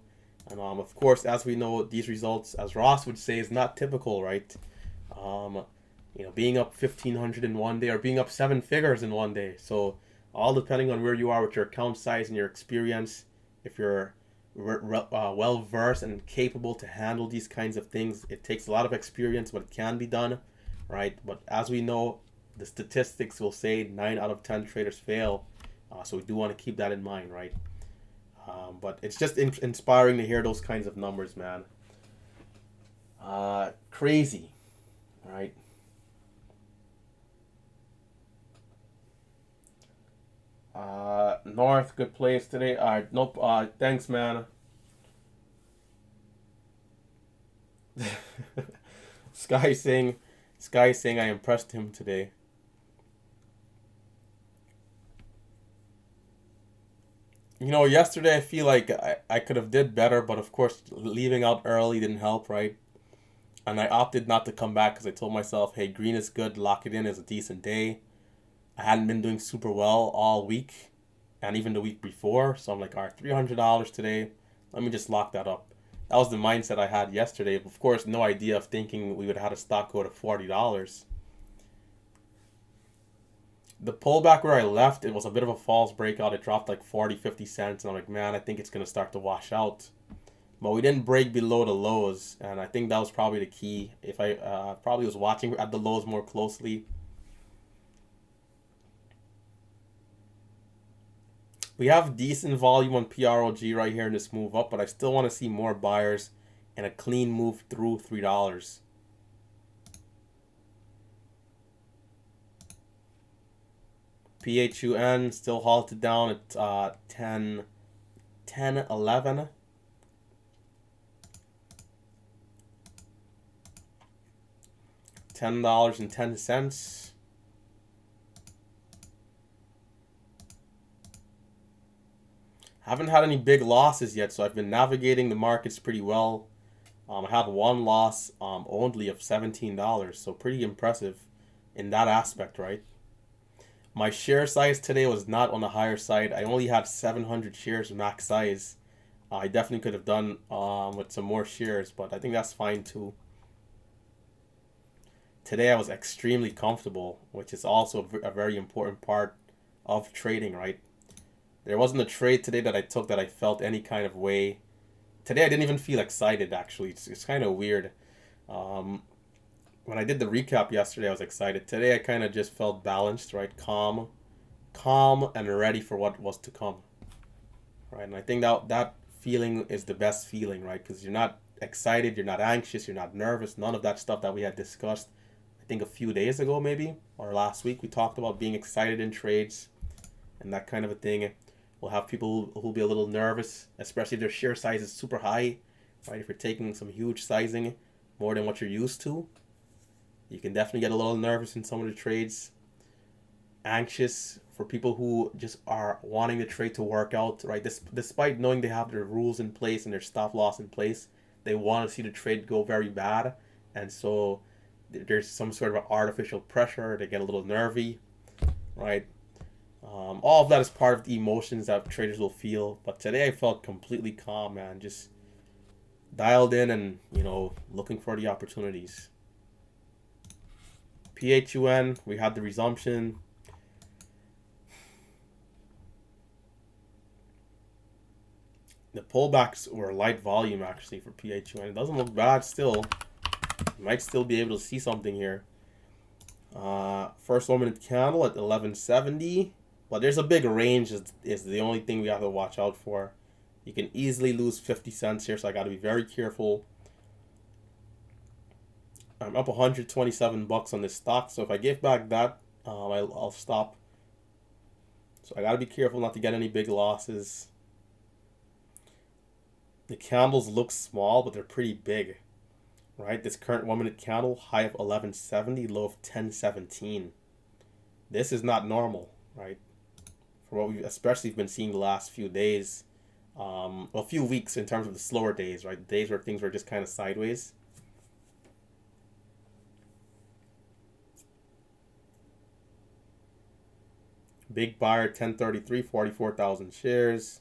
And of course, as we know, these results, as Ross would say, is not typical, right? Being up 1,500 in one day or being up 7 figures in one day. So all depending on where you are with your account size and your experience, if you're well versed and capable to handle these kinds of things, it takes a lot of experience, but it can be done. Right, but as we know, the statistics will say 9 out of 10 traders fail, so we do want to keep that in mind, right? But it's just inspiring to hear those kinds of numbers, man. Crazy, right? North, good place today. All right, nope. Thanks, man. Sky saying I impressed him today. Yesterday I feel like I could have did better, but of course leaving out early didn't help, right? And I opted not to come back because I told myself, hey, green is good, lock it in, it's a decent day. I hadn't been doing super well all week and even the week before, so I'm like, all right, $300 today. Let me just lock that up. That was the mindset I had yesterday. Of course, no idea of thinking we would have had a stock go to $40. The pullback where I left, it was a bit of a false breakout. It dropped like 40, 50 cents. And I'm like, man, I think it's going to start to wash out. But we didn't break below the lows. And I think that was probably the key. If I probably was watching at the lows more closely. We have decent volume on PROG right here in this move up. But I still want to see more buyers and a clean move through $3. PHUN still halted down at 10, 11. $10.10. Haven't had any big losses yet, so I've been navigating the markets pretty well. I had one loss only of $17, so pretty impressive in that aspect, right? My share size today was not on the higher side. I only had 700 shares max size. I definitely could have done with some more shares, but I think that's fine too. Today I was extremely comfortable, which is also a very important part of trading, right? There wasn't a trade today that I took that I felt any kind of way. Today I didn't even feel excited, actually. It's kind of weird. When I did the recap yesterday, I was excited. Today I kind of just felt balanced, right? Calm and ready for what was to come, right? And I think that feeling is the best feeling, right? Because you're not excited, you're not anxious, you're not nervous. None of that stuff that we had discussed, I think a few days ago maybe, or last week, we talked about being excited in trades and that kind of a thing. We'll have people who'll be a little nervous, especially if their share size is super high, right? If you're taking some huge sizing, more than what you're used to, you can definitely get a little nervous in some of the trades. Anxious for people who just are wanting the trade to work out, right? Despite knowing they have their rules in place and their stop loss in place, they want to see the trade go very bad. And so there's some sort of artificial pressure. They get a little nervy, right? All of that is part of the emotions that traders will feel. But today I felt completely calm, man. Just dialed in and, looking for the opportunities. PHUN, we had the resumption. The pullbacks were light volume, actually, for PHUN. It doesn't look bad still. You might still be able to see something here. First 1 minute candle at 1170. But there's a big range is the only thing we have to watch out for. You can easily lose 50 cents here, so I got to be very careful. I'm up 127 bucks on this stock, so if I give back that, I'll stop. So I got to be careful not to get any big losses. The candles look small, but they're pretty big, right? This current 1 minute candle, high of 1170, low of 1017. This is not normal, right? For what we've especially been seeing the last few days, a few weeks in terms of the slower days, right? Days where things were just kind of sideways. Big buyer 1033, 44,000 shares.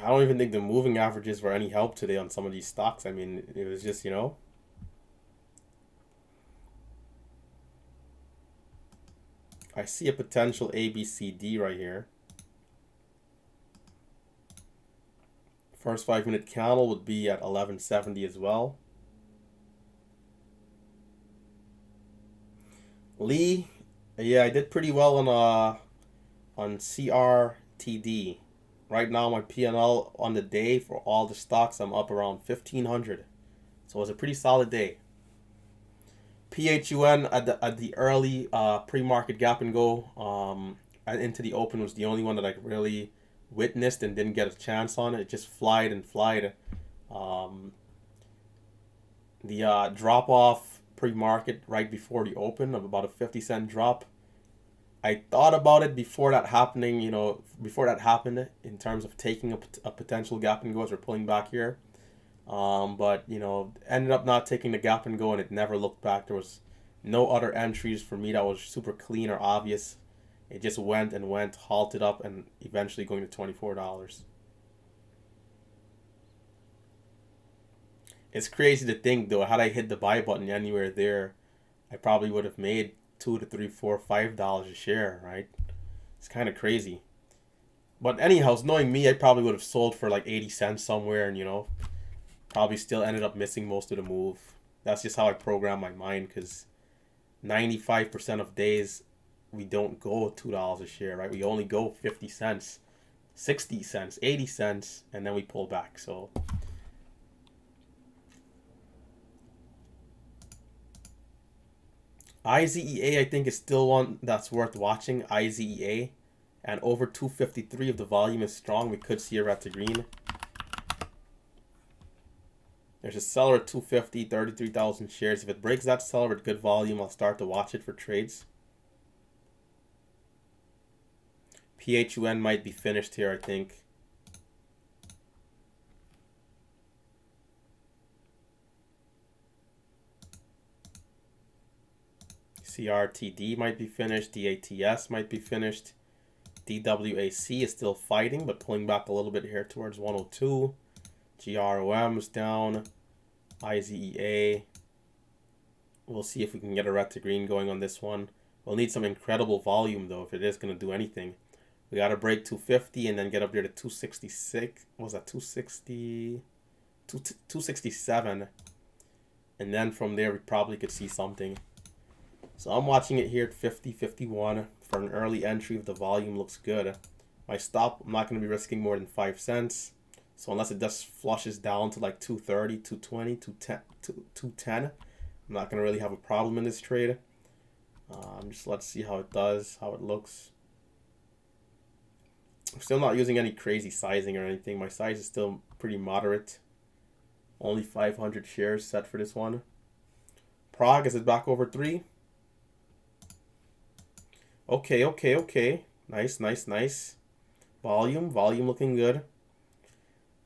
I don't even think the moving averages were any help today on some of these stocks. I mean, it was just, I see a potential ABCD right here. First 5 minute candle would be at 1170 as well. Lee, yeah, I did pretty well on CRTD. Right now, my P&L on the day for all the stocks, I'm up around 1,500. So it was a pretty solid day. PHUN at the early pre-market gap and go into the open was the only one that I really witnessed and didn't get a chance on. It just flied and flied. The drop off pre-market right before the open of about a 50-cent drop. I thought about it before that happening, before that happened in terms of taking a potential gap and go as we're pulling back here. But, ended up not taking the gap and go, and it never looked back. There was no other entries for me that was super clean or obvious. It just went and went, halted up, and eventually going to $24. It's crazy to think though, had I hit the buy button anywhere there, I probably would have made $2 to $3, $4, $5 a share, right? It's kind of crazy. But anyhow, knowing me, I probably would have sold for like 80 cents somewhere, and probably still ended up missing most of the move. That's just how I program my mind, because 95% of days we don't go $2 a share, right? We only go 50 cents, 60 cents, 80 cents, and then we pull back. So IZEA, I think, is still one that's worth watching. IZEA, and over 253 if the volume is strong, we could see a red to green. There's a seller at 250, 33,000 shares. If it breaks that seller with good volume, I'll start to watch it for trades. PHUN might be finished here, I think. CRTD might be finished. DATS might be finished. DWAC is still fighting, but pulling back a little bit here towards 102. GROM is down. IZEA. We'll see if we can get a red to green going on this one. We'll need some incredible volume, though, if it is going to do anything. We got to break 250 and then get up there to 266. What was that? 260? 267. And then from there, we probably could see something. So I'm watching it here at 50, 51 for an early entry if the volume looks good. My stop, I'm not going to be risking more than 5 cents. So unless it just flushes down to like 230, 220, 210, I'm not going to really have a problem in this trade. Let's see how it does, how it looks. I'm still not using any crazy sizing or anything. My size is still pretty moderate. Only 500 shares set for this one. Prague, is it back over 3? Okay. Nice. Volume looking good.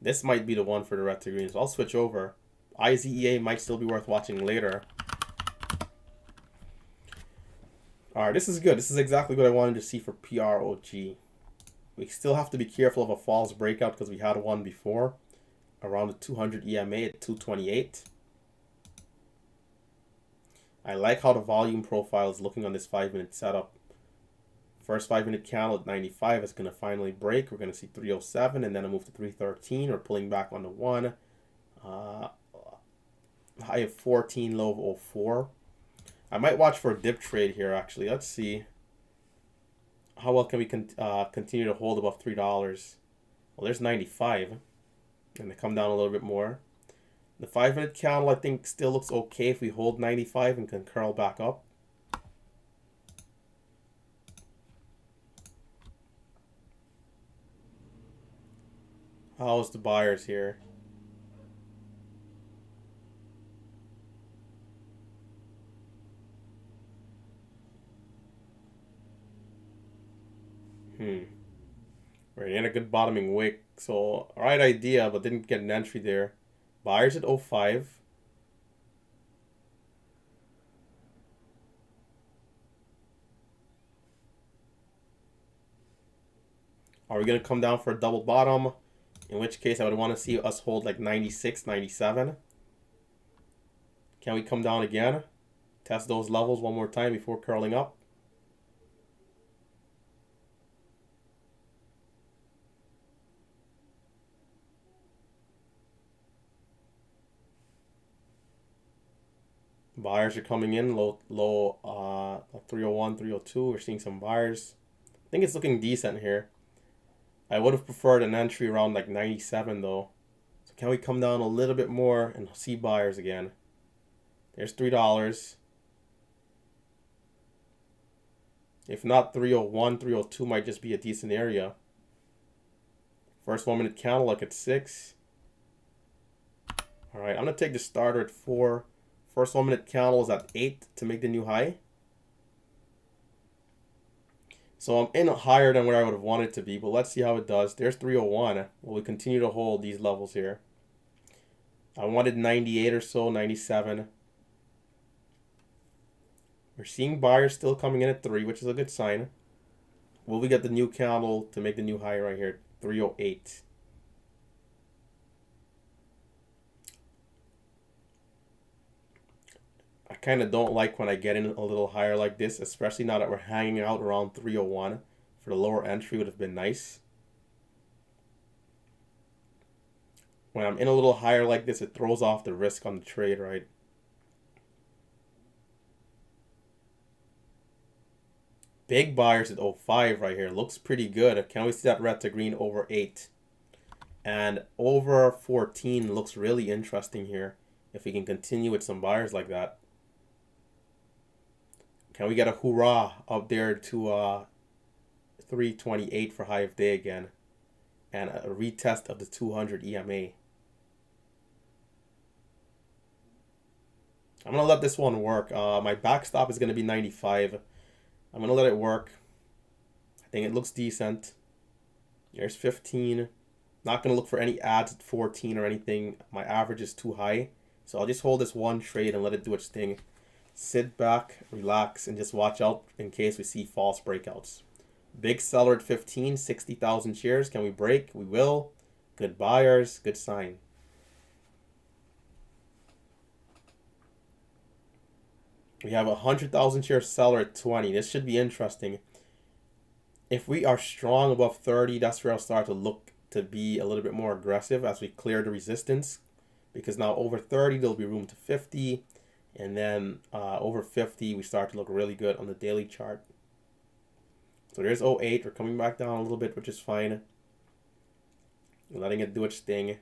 This might be the one for the red to green, so I'll switch over. IZEA might still be worth watching later. Alright, this is good. This is exactly what I wanted to see for PROG. We still have to be careful of a false breakout because we had one before. Around the 200 EMA at 228. I like how the volume profile is looking on this 5-minute setup. First 5-minute candle at 95 is going to finally break. We're going to see 307 and then a move to 313. We're pulling back on the 1. High of 14, low of 04. I might watch for a dip trade here, actually. Let's see. How well can we continue to hold above $3? Well, there's 95. And they come down a little bit more. The 5-minute candle, I think, still looks okay if we hold 95 and can curl back up. How's the buyers here? We're in a good bottoming wick. So, right idea, but didn't get an entry there. Buyers at 05. Are we going to come down for a double bottom? In which case, I would want to see us hold like 96, 97. Can we come down again? Test those levels one more time before curling up. Buyers are coming in low 301, 302. We're seeing some buyers. I think it's looking decent here. I would have preferred an entry around like 97 though. So can we come down a little bit more and see buyers again? There's $3. If not, 301, 302 might just be a decent area. First 1-minute candle like at 6. Alright, I'm going to take the starter at 4. First 1-minute candle is at 8 to make the new high. So I'm in higher than where I would have wanted to be, but let's see how it does. There's 301. Will we continue to hold these levels here? I wanted 98 or so, 97. We're seeing buyers still coming in at 3, which is a good sign. Will we get the new candle to make the new high right here? 308. I kind of don't like when I get in a little higher like this, especially now that we're hanging out around 301. For the lower entry would have been nice. When I'm in a little higher like this, it throws off the risk on the trade, right? Big buyers at 05 right here. Looks pretty good. Can we see that red to green over 8? And over 14 looks really interesting here. If we can continue with some buyers like that. Can we get a hoorah up there to 328 for high of day again? And a retest of the 200 EMA. I'm going to let this one work. My backstop is going to be 95. I'm going to let it work. I think it looks decent. Here's 15. Not going to look for any ads at 14 or anything. My average is too high. So I'll just hold this one trade and let it do its thing. Sit back, relax, and just watch out in case we see false breakouts. Big seller at 15, 60,000 shares. Can we break? We will. Good buyers, good sign. We have a 100,000 share seller at 20. This should be interesting. If we are strong above 30, that's where I'll start to look to be a little bit more aggressive as we clear the resistance. Because now over 30, there'll be room to 50. And then over 50, we start to look really good on the daily chart. So there's 08. We're coming back down a little bit, which is fine. Letting it do its thing.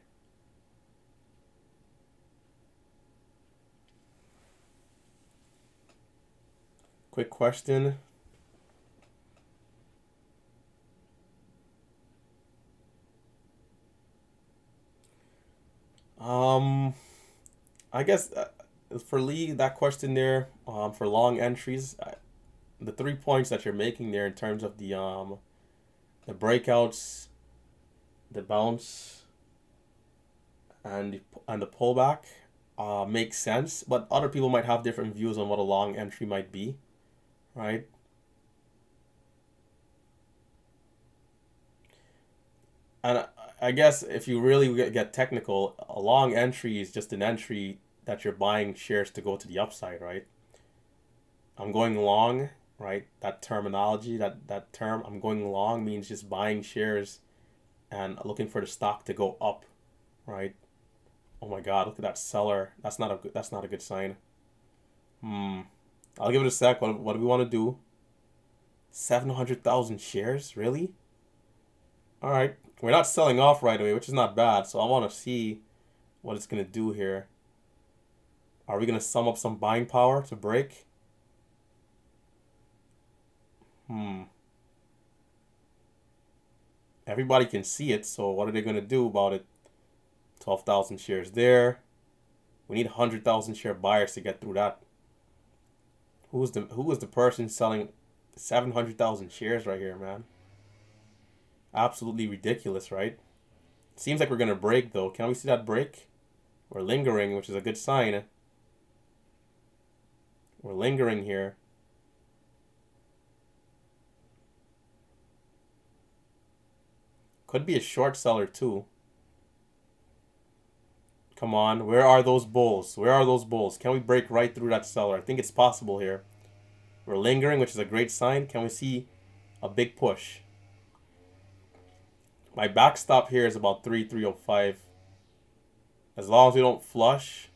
Quick question. I guess for Lee, that question there, for long entries, the 3 points that you're making there in terms of the breakouts, the bounce, and the pullback, makes sense. But other people might have different views on what a long entry might be, right? And I guess if you really get technical, a long entry is just an entry that you're buying shares to go to the upside, right? I'm going long, right? That terminology, that term, I'm going long means just buying shares and looking for the stock to go up, right? Oh my God, look at that seller. That's not a good sign. I'll give it a sec. What do we want to do? 700,000 shares? Really? All right. We're not selling off right away, which is not bad. So I want to see what it's going to do here. Are we going to sum up some buying power to break? Everybody can see it, so what are they going to do about it? 12,000 shares there. We need 100,000 share buyers to get through that. Who is the person selling 700,000 shares right here, man? Absolutely ridiculous, right? Seems like we're going to break, though. Can we see that break? We're lingering, which is a good sign. We're lingering here. Could be a short seller, too. Come on. Where are those bulls? Where are those bulls? Can we break right through that seller? I think it's possible here. We're lingering, which is a great sign. Can we see a big push? My backstop here is about 305. As long as we don't flush,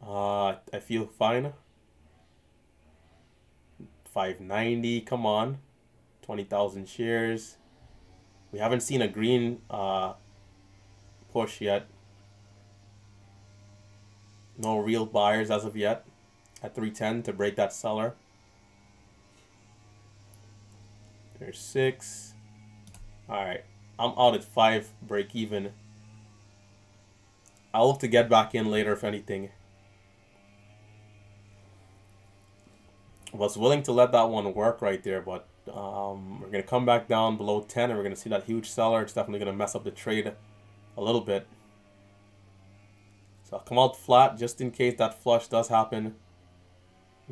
I feel fine. 590, come on. 20,000 shares. We haven't seen a green push yet. No real buyers as of yet at 310 to break that seller. There's 6. All right. I'm out at 5 break even. I'll look to get back in later if anything. Was willing to let that one work right there, but we're going to come back down below 10 and we're going to see that huge seller. It's definitely going to mess up the trade a little bit. So I'll come out flat just in case that flush does happen.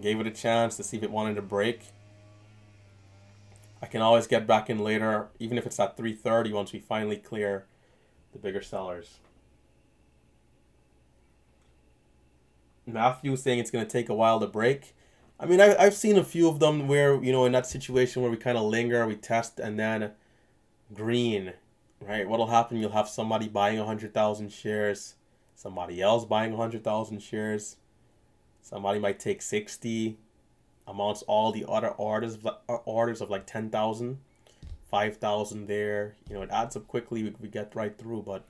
Gave it a chance to see if it wanted to break. can always get back in later, even if it's at 3:30 once we finally clear the bigger sellers. Matthew saying it's going to take a while to break. I mean, I've seen a few of them where, you know, in that situation where we kind of linger, we test, and then green, right? What'll happen, you'll have somebody buying 100,000 shares, somebody else buying 100,000 shares, somebody might take 60 amongst all the other orders of like 10,000, 5,000 there. You know, it adds up quickly, we get right through, but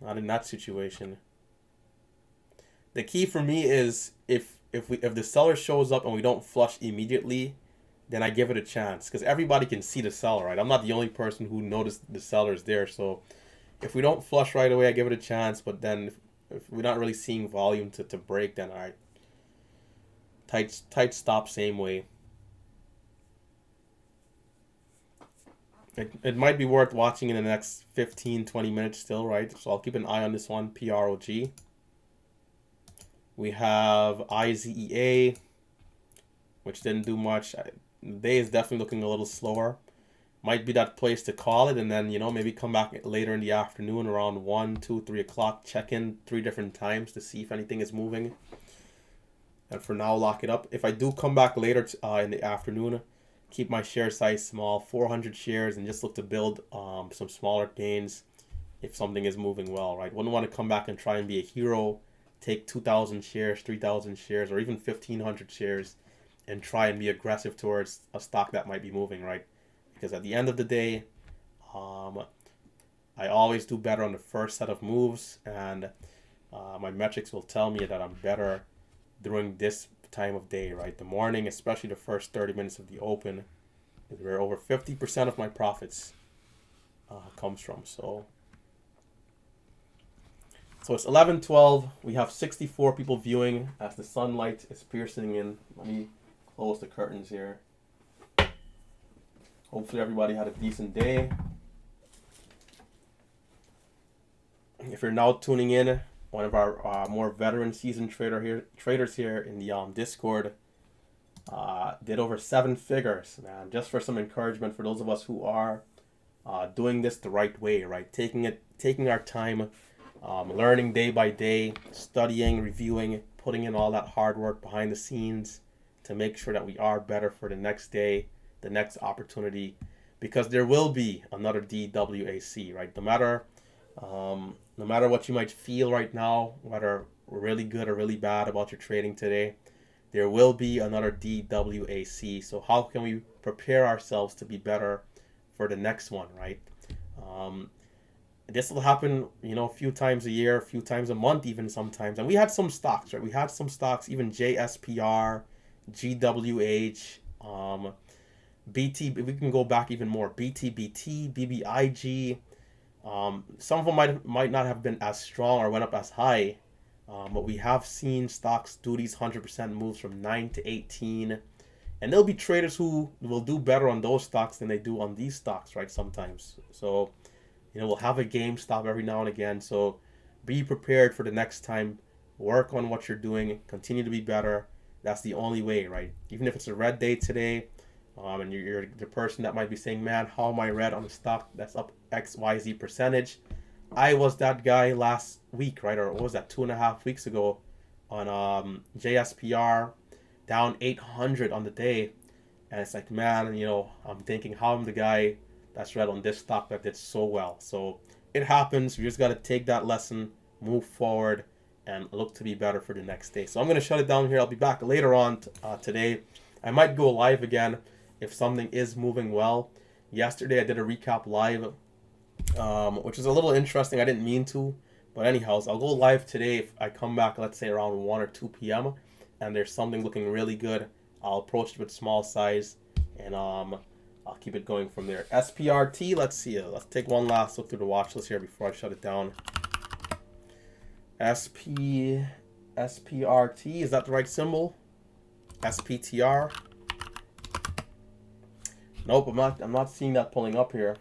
not in that situation. The key for me is if the seller shows up and we don't flush immediately, then I give it a chance, because everybody can see the seller, right? I'm not the only person who noticed the seller's there. So if we don't flush right away, I give it a chance. But then if we're not really seeing volume to break, then all right, tight stop same way. It might be worth watching in the next 15-20 minutes still, right? So I'll keep an eye on this one, PROG. We have IZEA, which didn't do much. The day is definitely looking a little slower. Might be that place to call it, and then, you know, maybe come back later in the afternoon around 1, 2, 3 o'clock. Check in 3 different times to see if anything is moving. And for now, lock it up. If I do come back later in the afternoon, keep my share size small, 400 shares, and just look to build some smaller gains if something is moving well, right? Wouldn't want to come back and try and be a hero, take 2,000 shares, 3,000 shares, or even 1,500 shares and try and be aggressive towards a stock that might be moving, right? Because at the end of the day, I always do better on the first set of moves, and my metrics will tell me that I'm better during this time of day, right? The morning, especially the first 30 minutes of the open, is where over 50% of my profits comes from. So it's 11:12. We have 64 people viewing as the sunlight is piercing in. Let me close the curtains here. Hopefully everybody had a decent day. If you're now tuning in, one of our more veteran seasoned traders here in the Discord did over 7 figures, man. Just for some encouragement for those of us who are doing this the right way, right? Taking our time, learning day by day, studying, reviewing, putting in all that hard work behind the scenes to make sure that we are better for the next day, the next opportunity, because there will be another DWAC, right? No matter what you might feel right now, whether really good or really bad about your trading today, there will be another DWAC. So how can we prepare ourselves to be better for the next one, right? This will happen, a few times a year, a few times a month, even sometimes. And we had some stocks, right? We had some stocks, even JSPR, GWH, BT. We can go back even more. BTBT, BBIG. Some of them might not have been as strong or went up as high, but we have seen stocks do these 100% moves from 9 to 18. And there'll be traders who will do better on those stocks than they do on these stocks, right? Sometimes. So, we'll have a GameStop every now and again. So be prepared for the next time. Work on what you're doing. Continue to be better. That's the only way, right? Even if it's a red day today, and you're the person that might be saying, man, how am I red on a stock that's up XYZ percentage? I was that guy last week, right? Or what was that, 2.5 weeks ago on JSPR, down 800 on the day. And it's like, man, I'm thinking how I'm the guy that's red on this stock that did so well. So it happens. We just got to take that lesson, move forward, and look to be better for the next day. So I'm going to shut it down here. I'll be back later on today. I might go live again if something is moving well. Yesterday I did a recap live, which is a little interesting. I didn't mean to, but anyhow, I'll go live today if I come back, let's say around 1 or 2 p.m. and there's something looking really good. I'll approach it with small size, and I'll keep it going from there. SPRT, let's see. Let's take one last look through the watch list here before I shut it down. SPRT, is that the right symbol? SPTR. Nope, I'm not seeing that pulling up here.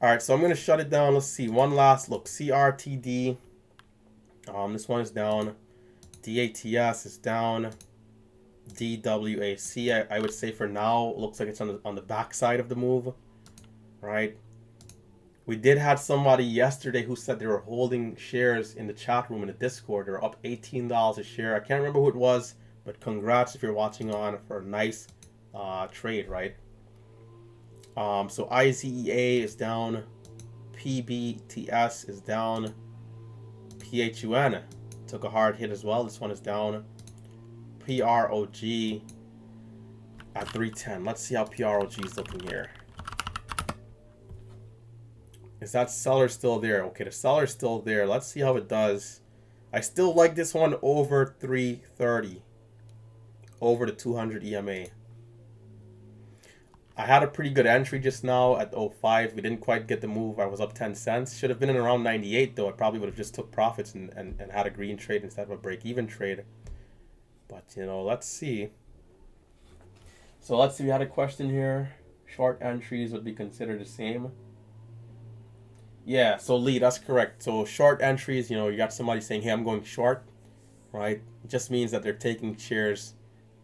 All right, so I'm gonna shut it down. Let's see. One last look. CRTD. This one is down. DATS is down. DWAC, I would say for now, looks like it's on the back side of the move, right? We did have somebody yesterday who said they were holding shares in the chat room in the Discord. They're up $18 a share. I can't remember who it was, but congrats if you're watching on for a nice trade, right? So IZEA is down, PBTS is down, PHUN took a hard hit as well. This one is down. PROG at 310. Let's see how PROG is looking here. Is that seller still there? Okay, the seller's still there. Let's see how it does. I still like this one over 330. Over the 200 EMA. I had a pretty good entry just now at 05. We didn't quite get the move. I was up 10 cents. Should have been in around 98 though. I probably would have just took profits and had a green trade instead of a break-even trade. But, you know, let's see. So let's see. We had a question here. Short entries would be considered the same. Yeah, so Lee, that's correct. So short entries, you know, you got somebody saying, hey, I'm going short, right? It just means that they're taking shares,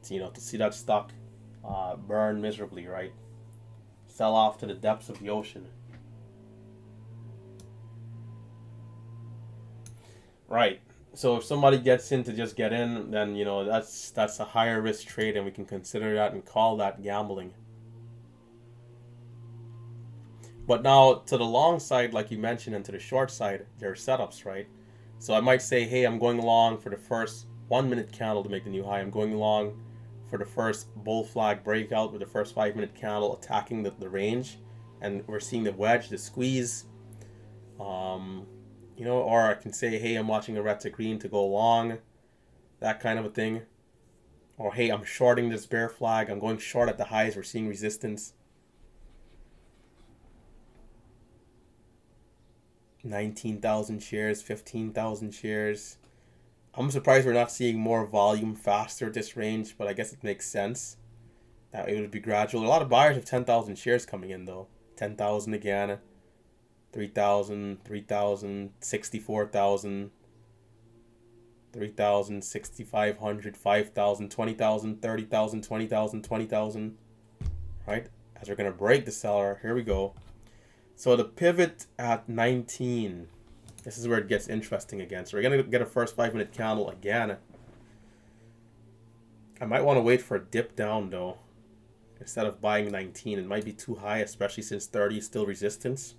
to, you know, to see that stock burn miserably, right? Sell off to the depths of the ocean. Right. So if somebody gets in to just get in, then, you know, that's a higher risk trade, and we can consider that and call that gambling. But now to the long side, like you mentioned, and to the short side, there are setups, right? So I might say, hey, I'm going long for the first 1 minute candle to make the new high. I'm going long for the first bull flag breakout with the first 5 minute candle attacking the range. And we're seeing the wedge, the squeeze. You know, or I can say, hey, I'm watching a red to green to go long. That kind of a thing. Or, hey, I'm shorting this bear flag. I'm going short at the highs. We're seeing resistance. 19,000 shares, 15,000 shares. I'm surprised we're not seeing more volume faster at this range, but I guess it makes sense that it would be gradual. A lot of buyers have 10,000 shares coming in though. 10,000 again, 3,000, 3,000, 64,000, 3,000, 6,500, 5,000, 20,000, 30,000, 20,000, 20,000. Right? As we're going to break the seller, here we go. So the pivot at 19. This is where it gets interesting again. So we're going to get a first 5 minute candle again. I might want to wait for a dip down though. Instead of buying 19. It might be too high, especially since 30 is still resistance.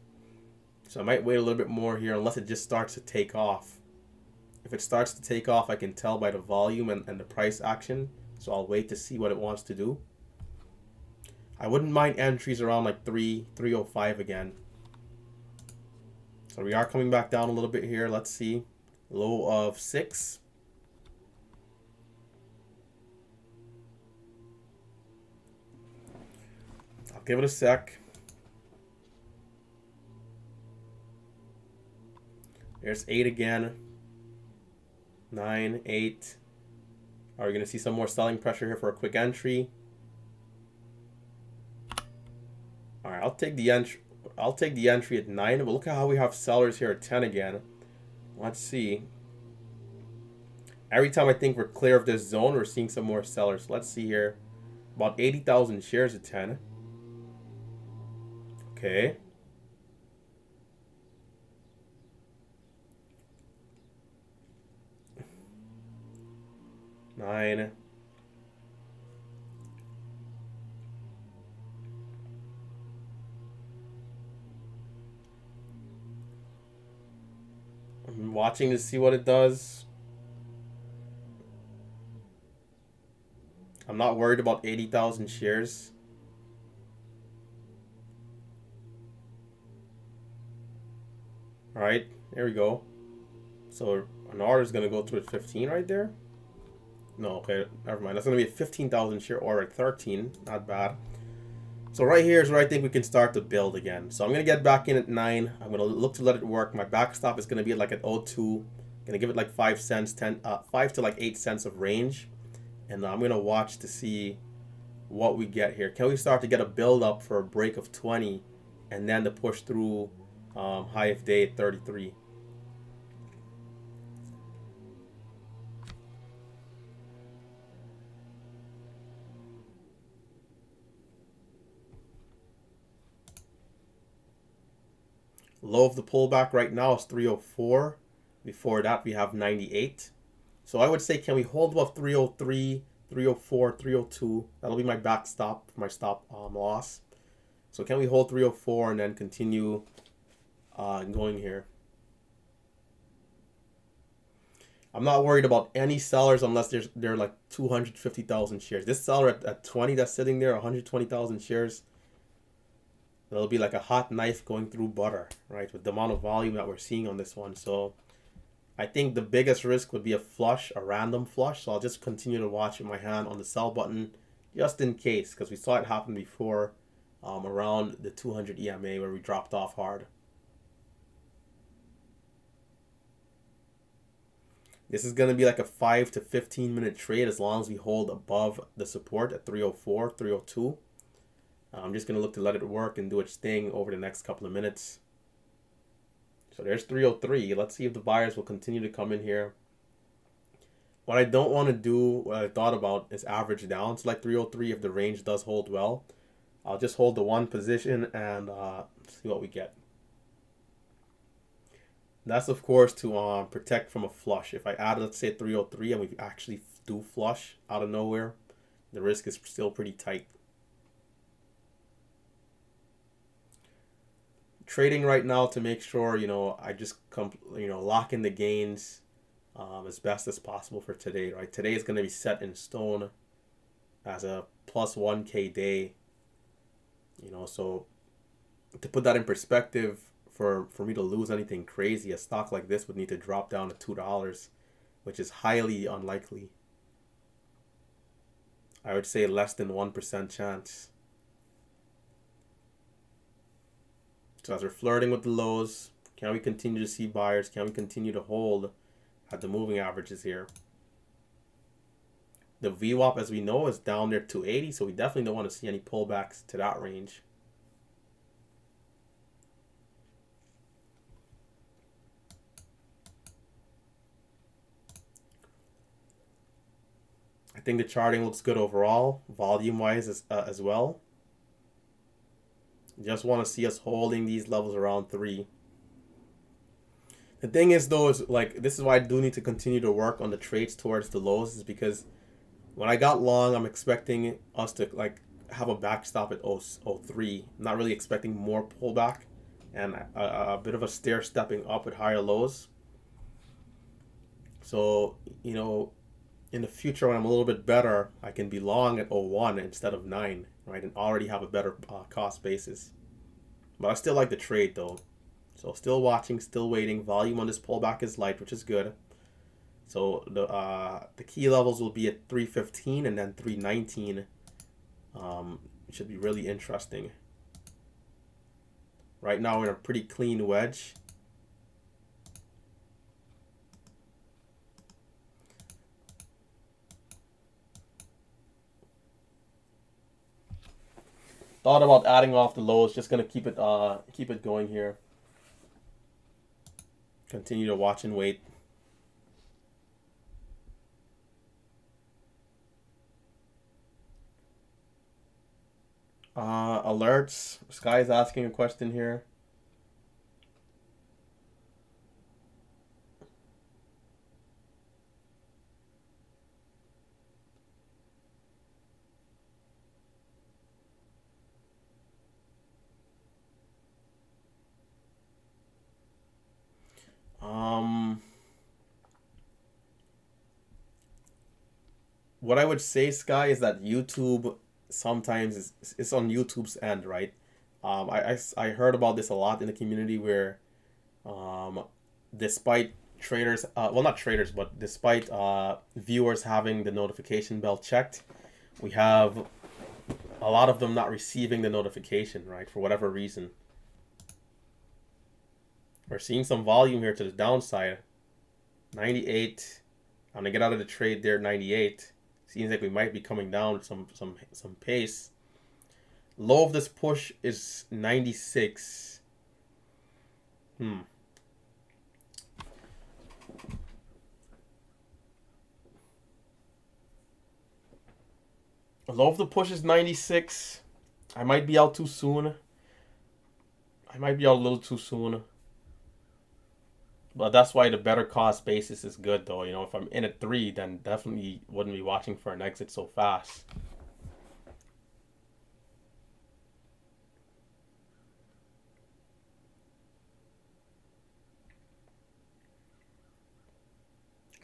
So I might wait a little bit more here unless it just starts to take off. If it starts to take off, I can tell by the volume and the price action. So I'll wait to see what it wants to do. I wouldn't mind entries around like 305 again. So we are coming back down a little bit here. Let's see. Low of 6. I'll give it a sec. There's 8 again. 9, 8. Are we going to see some more selling pressure here for a quick entry? All right, I'll take the entry. I'll take the entry at 9, but look at how we have sellers here at 10 again. Let's see. Every time I think we're clear of this zone, we're seeing some more sellers. Let's see here. About 80,000 shares at 10. Okay. Nine. I'm watching to see what it does. I'm not worried about 80,000 shares. All right, there we go. So an order is going to go through at 15 right there. No, okay, never mind. That's going to be a 15,000 share order at 13. Not bad. So right here is where I think we can start to build again. So I'm going to get back in at 9. I'm going to look to let it work. My backstop is going to be like at 02. I'm going to give it like 5 cents, 5 to like 8 cents of range. And I'm going to watch to see what we get here. Can we start to get a build up for a break of 20 and then to push through high of day at 33? Low of the pullback right now is 304. Before that, we have 98. So I would say, can we hold above 303, 304, 302? That'll be my backstop, my stop loss. So can we hold 304 and then continue going here? I'm not worried about any sellers unless they're like 250,000 shares. This seller at 20 that's sitting there, 120,000 shares, it'll be like a hot knife going through butter, right? With the amount of volume that we're seeing on this one. So I think the biggest risk would be a flush, a random flush. So I'll just continue to watch with my hand on the sell button just in case, because we saw it happen before around the 200 EMA where we dropped off hard. This is going to be like a 5 to 15 minute trade as long as we hold above the support at 304, 302. I'm just going to look to let it work and do its thing over the next couple of minutes. So there's 303. Let's see if the buyers will continue to come in here. What I don't want to do, what I thought about, is average down to like 303 if the range does hold well. I'll just hold the one position and see what we get. That's, of course, to protect from a flush. If I add, let's say, 303 and we actually do flush out of nowhere, the risk is still pretty tight. Trading right now to make sure, I just lock in the gains as best as possible for today, right? Today is going to be set in stone as a plus 1K day, so to put that in perspective, for me to lose anything crazy, a stock like this would need to drop down to $2, which is highly unlikely. I would say less than 1% chance. So as we're flirting with the lows, can we continue to see buyers? Can we continue to hold at the moving averages here? The VWAP, as we know, is down there 280, so we definitely don't want to see any pullbacks to that range. I think the charting looks good overall, volume-wise as well. Just want to see us holding these levels around 3. The thing is, though, is like, this is why I do need to continue to work on the trades towards the lows, is because when I got long, I'm expecting us to like have a backstop at 03. Not really expecting more pullback and a bit of a stair stepping up with higher lows. So, in the future, when I'm a little bit better, I can be long at 01 instead of 9, right? And already have a better cost basis. But I still like the trade, though. So still watching, still waiting. Volume on this pullback is light, which is good. So the key levels will be at 315 and then 319. It should be really interesting. Right now, we're in a pretty clean wedge. Thought about adding off the lows, just gonna keep it going here. Continue to watch and wait. Alerts. Sky is asking a question here. What I would say, Sky, is that YouTube sometimes it's on YouTube's end, right? I heard about this a lot in the community where, despite traders, well, not traders, but despite viewers having the notification bell checked, we have a lot of them not receiving the notification, right? For whatever reason. We're seeing some volume here to the downside. 98. I'm gonna get out of the trade there. 98. Seems like we might be coming down with some pace. Low of this push is 96. The low of the push is 96. I might be out too soon. I might be out a little too soon. But that's why the better cost basis is good, though. You know, if I'm in at 3, then definitely wouldn't be watching for an exit so fast.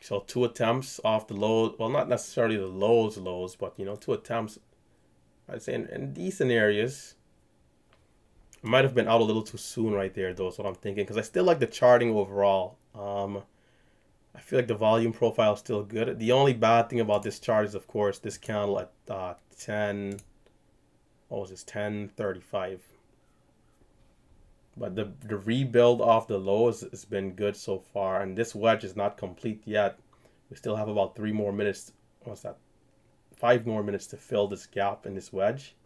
So 2 attempts off the low. Well, not necessarily the lows, but 2 attempts. I'd say in decent areas. I might have been out a little too soon right there, though. Is what I'm thinking, because I still like the charting overall. I feel like the volume profile is still good. The only bad thing about this chart is, of course, this candle at 10. What was this? 10:35. But the rebuild off the lows has been good so far, and this wedge is not complete yet. We still have about 3 more minutes. What's that? 5 more minutes to fill this gap in this wedge.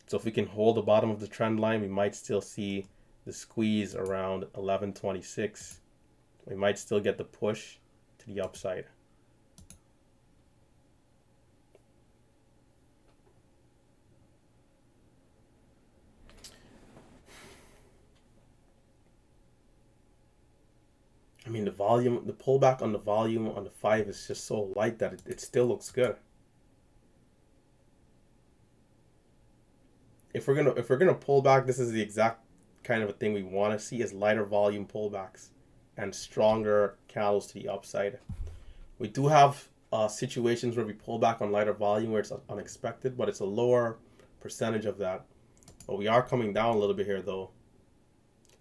So if we can hold the bottom of the trend line, we might still see the squeeze around 11:26. We might still get the push to the upside. I mean, the pullback on the volume on the 5 is just so light that it still looks good. If we're gonna pull back, this is the exact kind of a thing we want to see: is lighter volume pullbacks and stronger candles to the upside. We do have situations where we pull back on lighter volume where it's unexpected, but it's a lower percentage of that. But we are coming down a little bit here, though.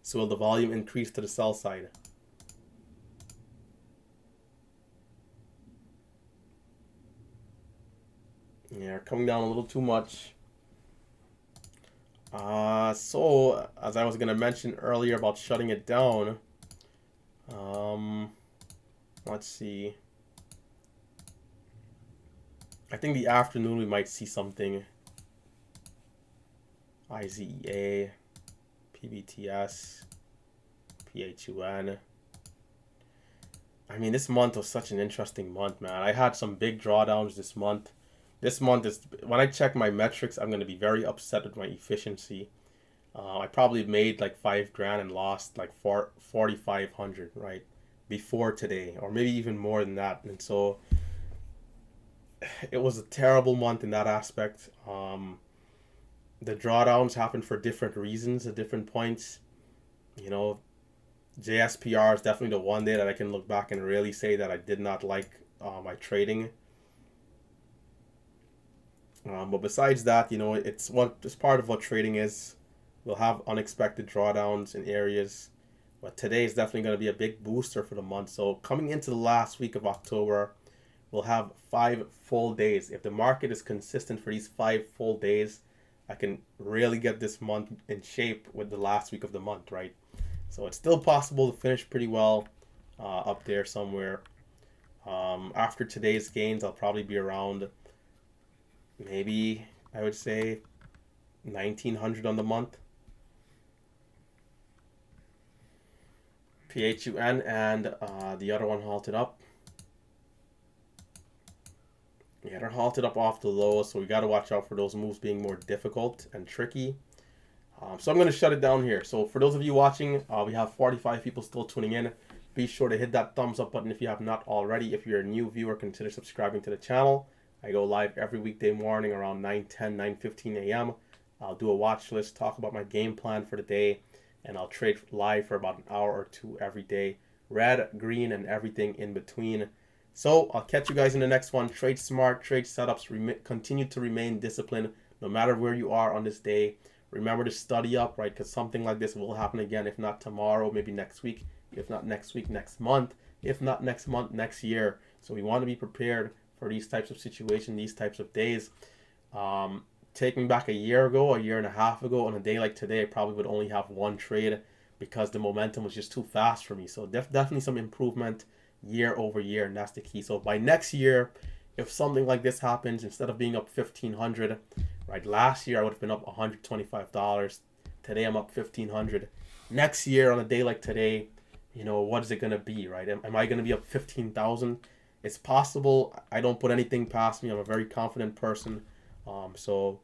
So will the volume increase to the sell side? Yeah, coming down a little too much. So as I was gonna mention earlier about shutting it down, um, let's see. I think the afternoon we might see something. IZEA, PBTS, PHUN. I mean, this month was such an interesting month, man. I had some big drawdowns this month. This month is, when I check my metrics, I'm going to be very upset with my efficiency. I probably made like 5 grand and lost like 4,500, right? Before today, or maybe even more than that. And so it was a terrible month in that aspect. The drawdowns happened for different reasons at different points. You know, JSPR is definitely the one day that I can look back and really say that I did not like my trading. But besides that, it's part of what trading is. We'll have unexpected drawdowns in areas, but today is definitely going to be a big booster for the month. So coming into the last week of October, we'll have 5 full days. If the market is consistent for these 5 full days, I can really get this month in shape with the last week of the month, right? So it's still possible to finish pretty well up there somewhere. After today's gains, I'll probably be around, maybe I would say 1900 on the month. PHUN and the other one halted up. Yeah, they're halted up off the low, so we got to watch out for those moves being more difficult and tricky. So I'm going to shut it down here. So for those of you watching, we have 45 people still tuning in. Be sure to hit that thumbs up button if you have not already. If you're a new viewer, consider subscribing to the channel. I go live every weekday morning around 9:10, 9:15 a.m. I'll do a watch list, talk about my game plan for the day, and I'll trade live for about an hour or two every day. Red, green, and everything in between. So I'll catch you guys in the next one. Trade smart, trade setups, continue to remain disciplined no matter where you are on this day. Remember to study up, right? Because something like this will happen again, if not tomorrow, maybe next week. If not next week, next month. If not next month, next year. So we want to be prepared for these types of situations, these types of days. Taking back a year ago, a year and a half ago, on a day like today, I probably would only have one trade because the momentum was just too fast for me. So definitely some improvement year over year, and that's the key. So by next year, if something like this happens, instead of being up 1,500, right? Last year I would have been up $125. Today I'm up 1,500. Next year on a day like today, what is it gonna be, right? Am I gonna be up 15,000? It's possible. I don't put anything past me. I'm a very confident person. So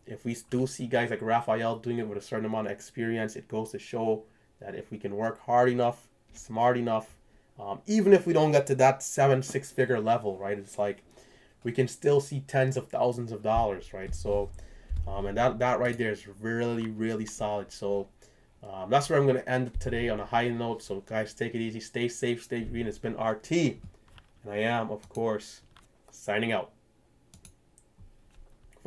if we do see guys like Raphael doing it with a certain amount of experience, it goes to show that if we can work hard enough, smart enough. Even if we don't get to that 6-figure level, right? It's like we can still see tens of thousands of dollars, right? So, and that right there is really, really solid. So, that's where I'm going to end today on a high note. So, guys, take it easy. Stay safe. Stay green. It's been RT. And I am, of course, signing out.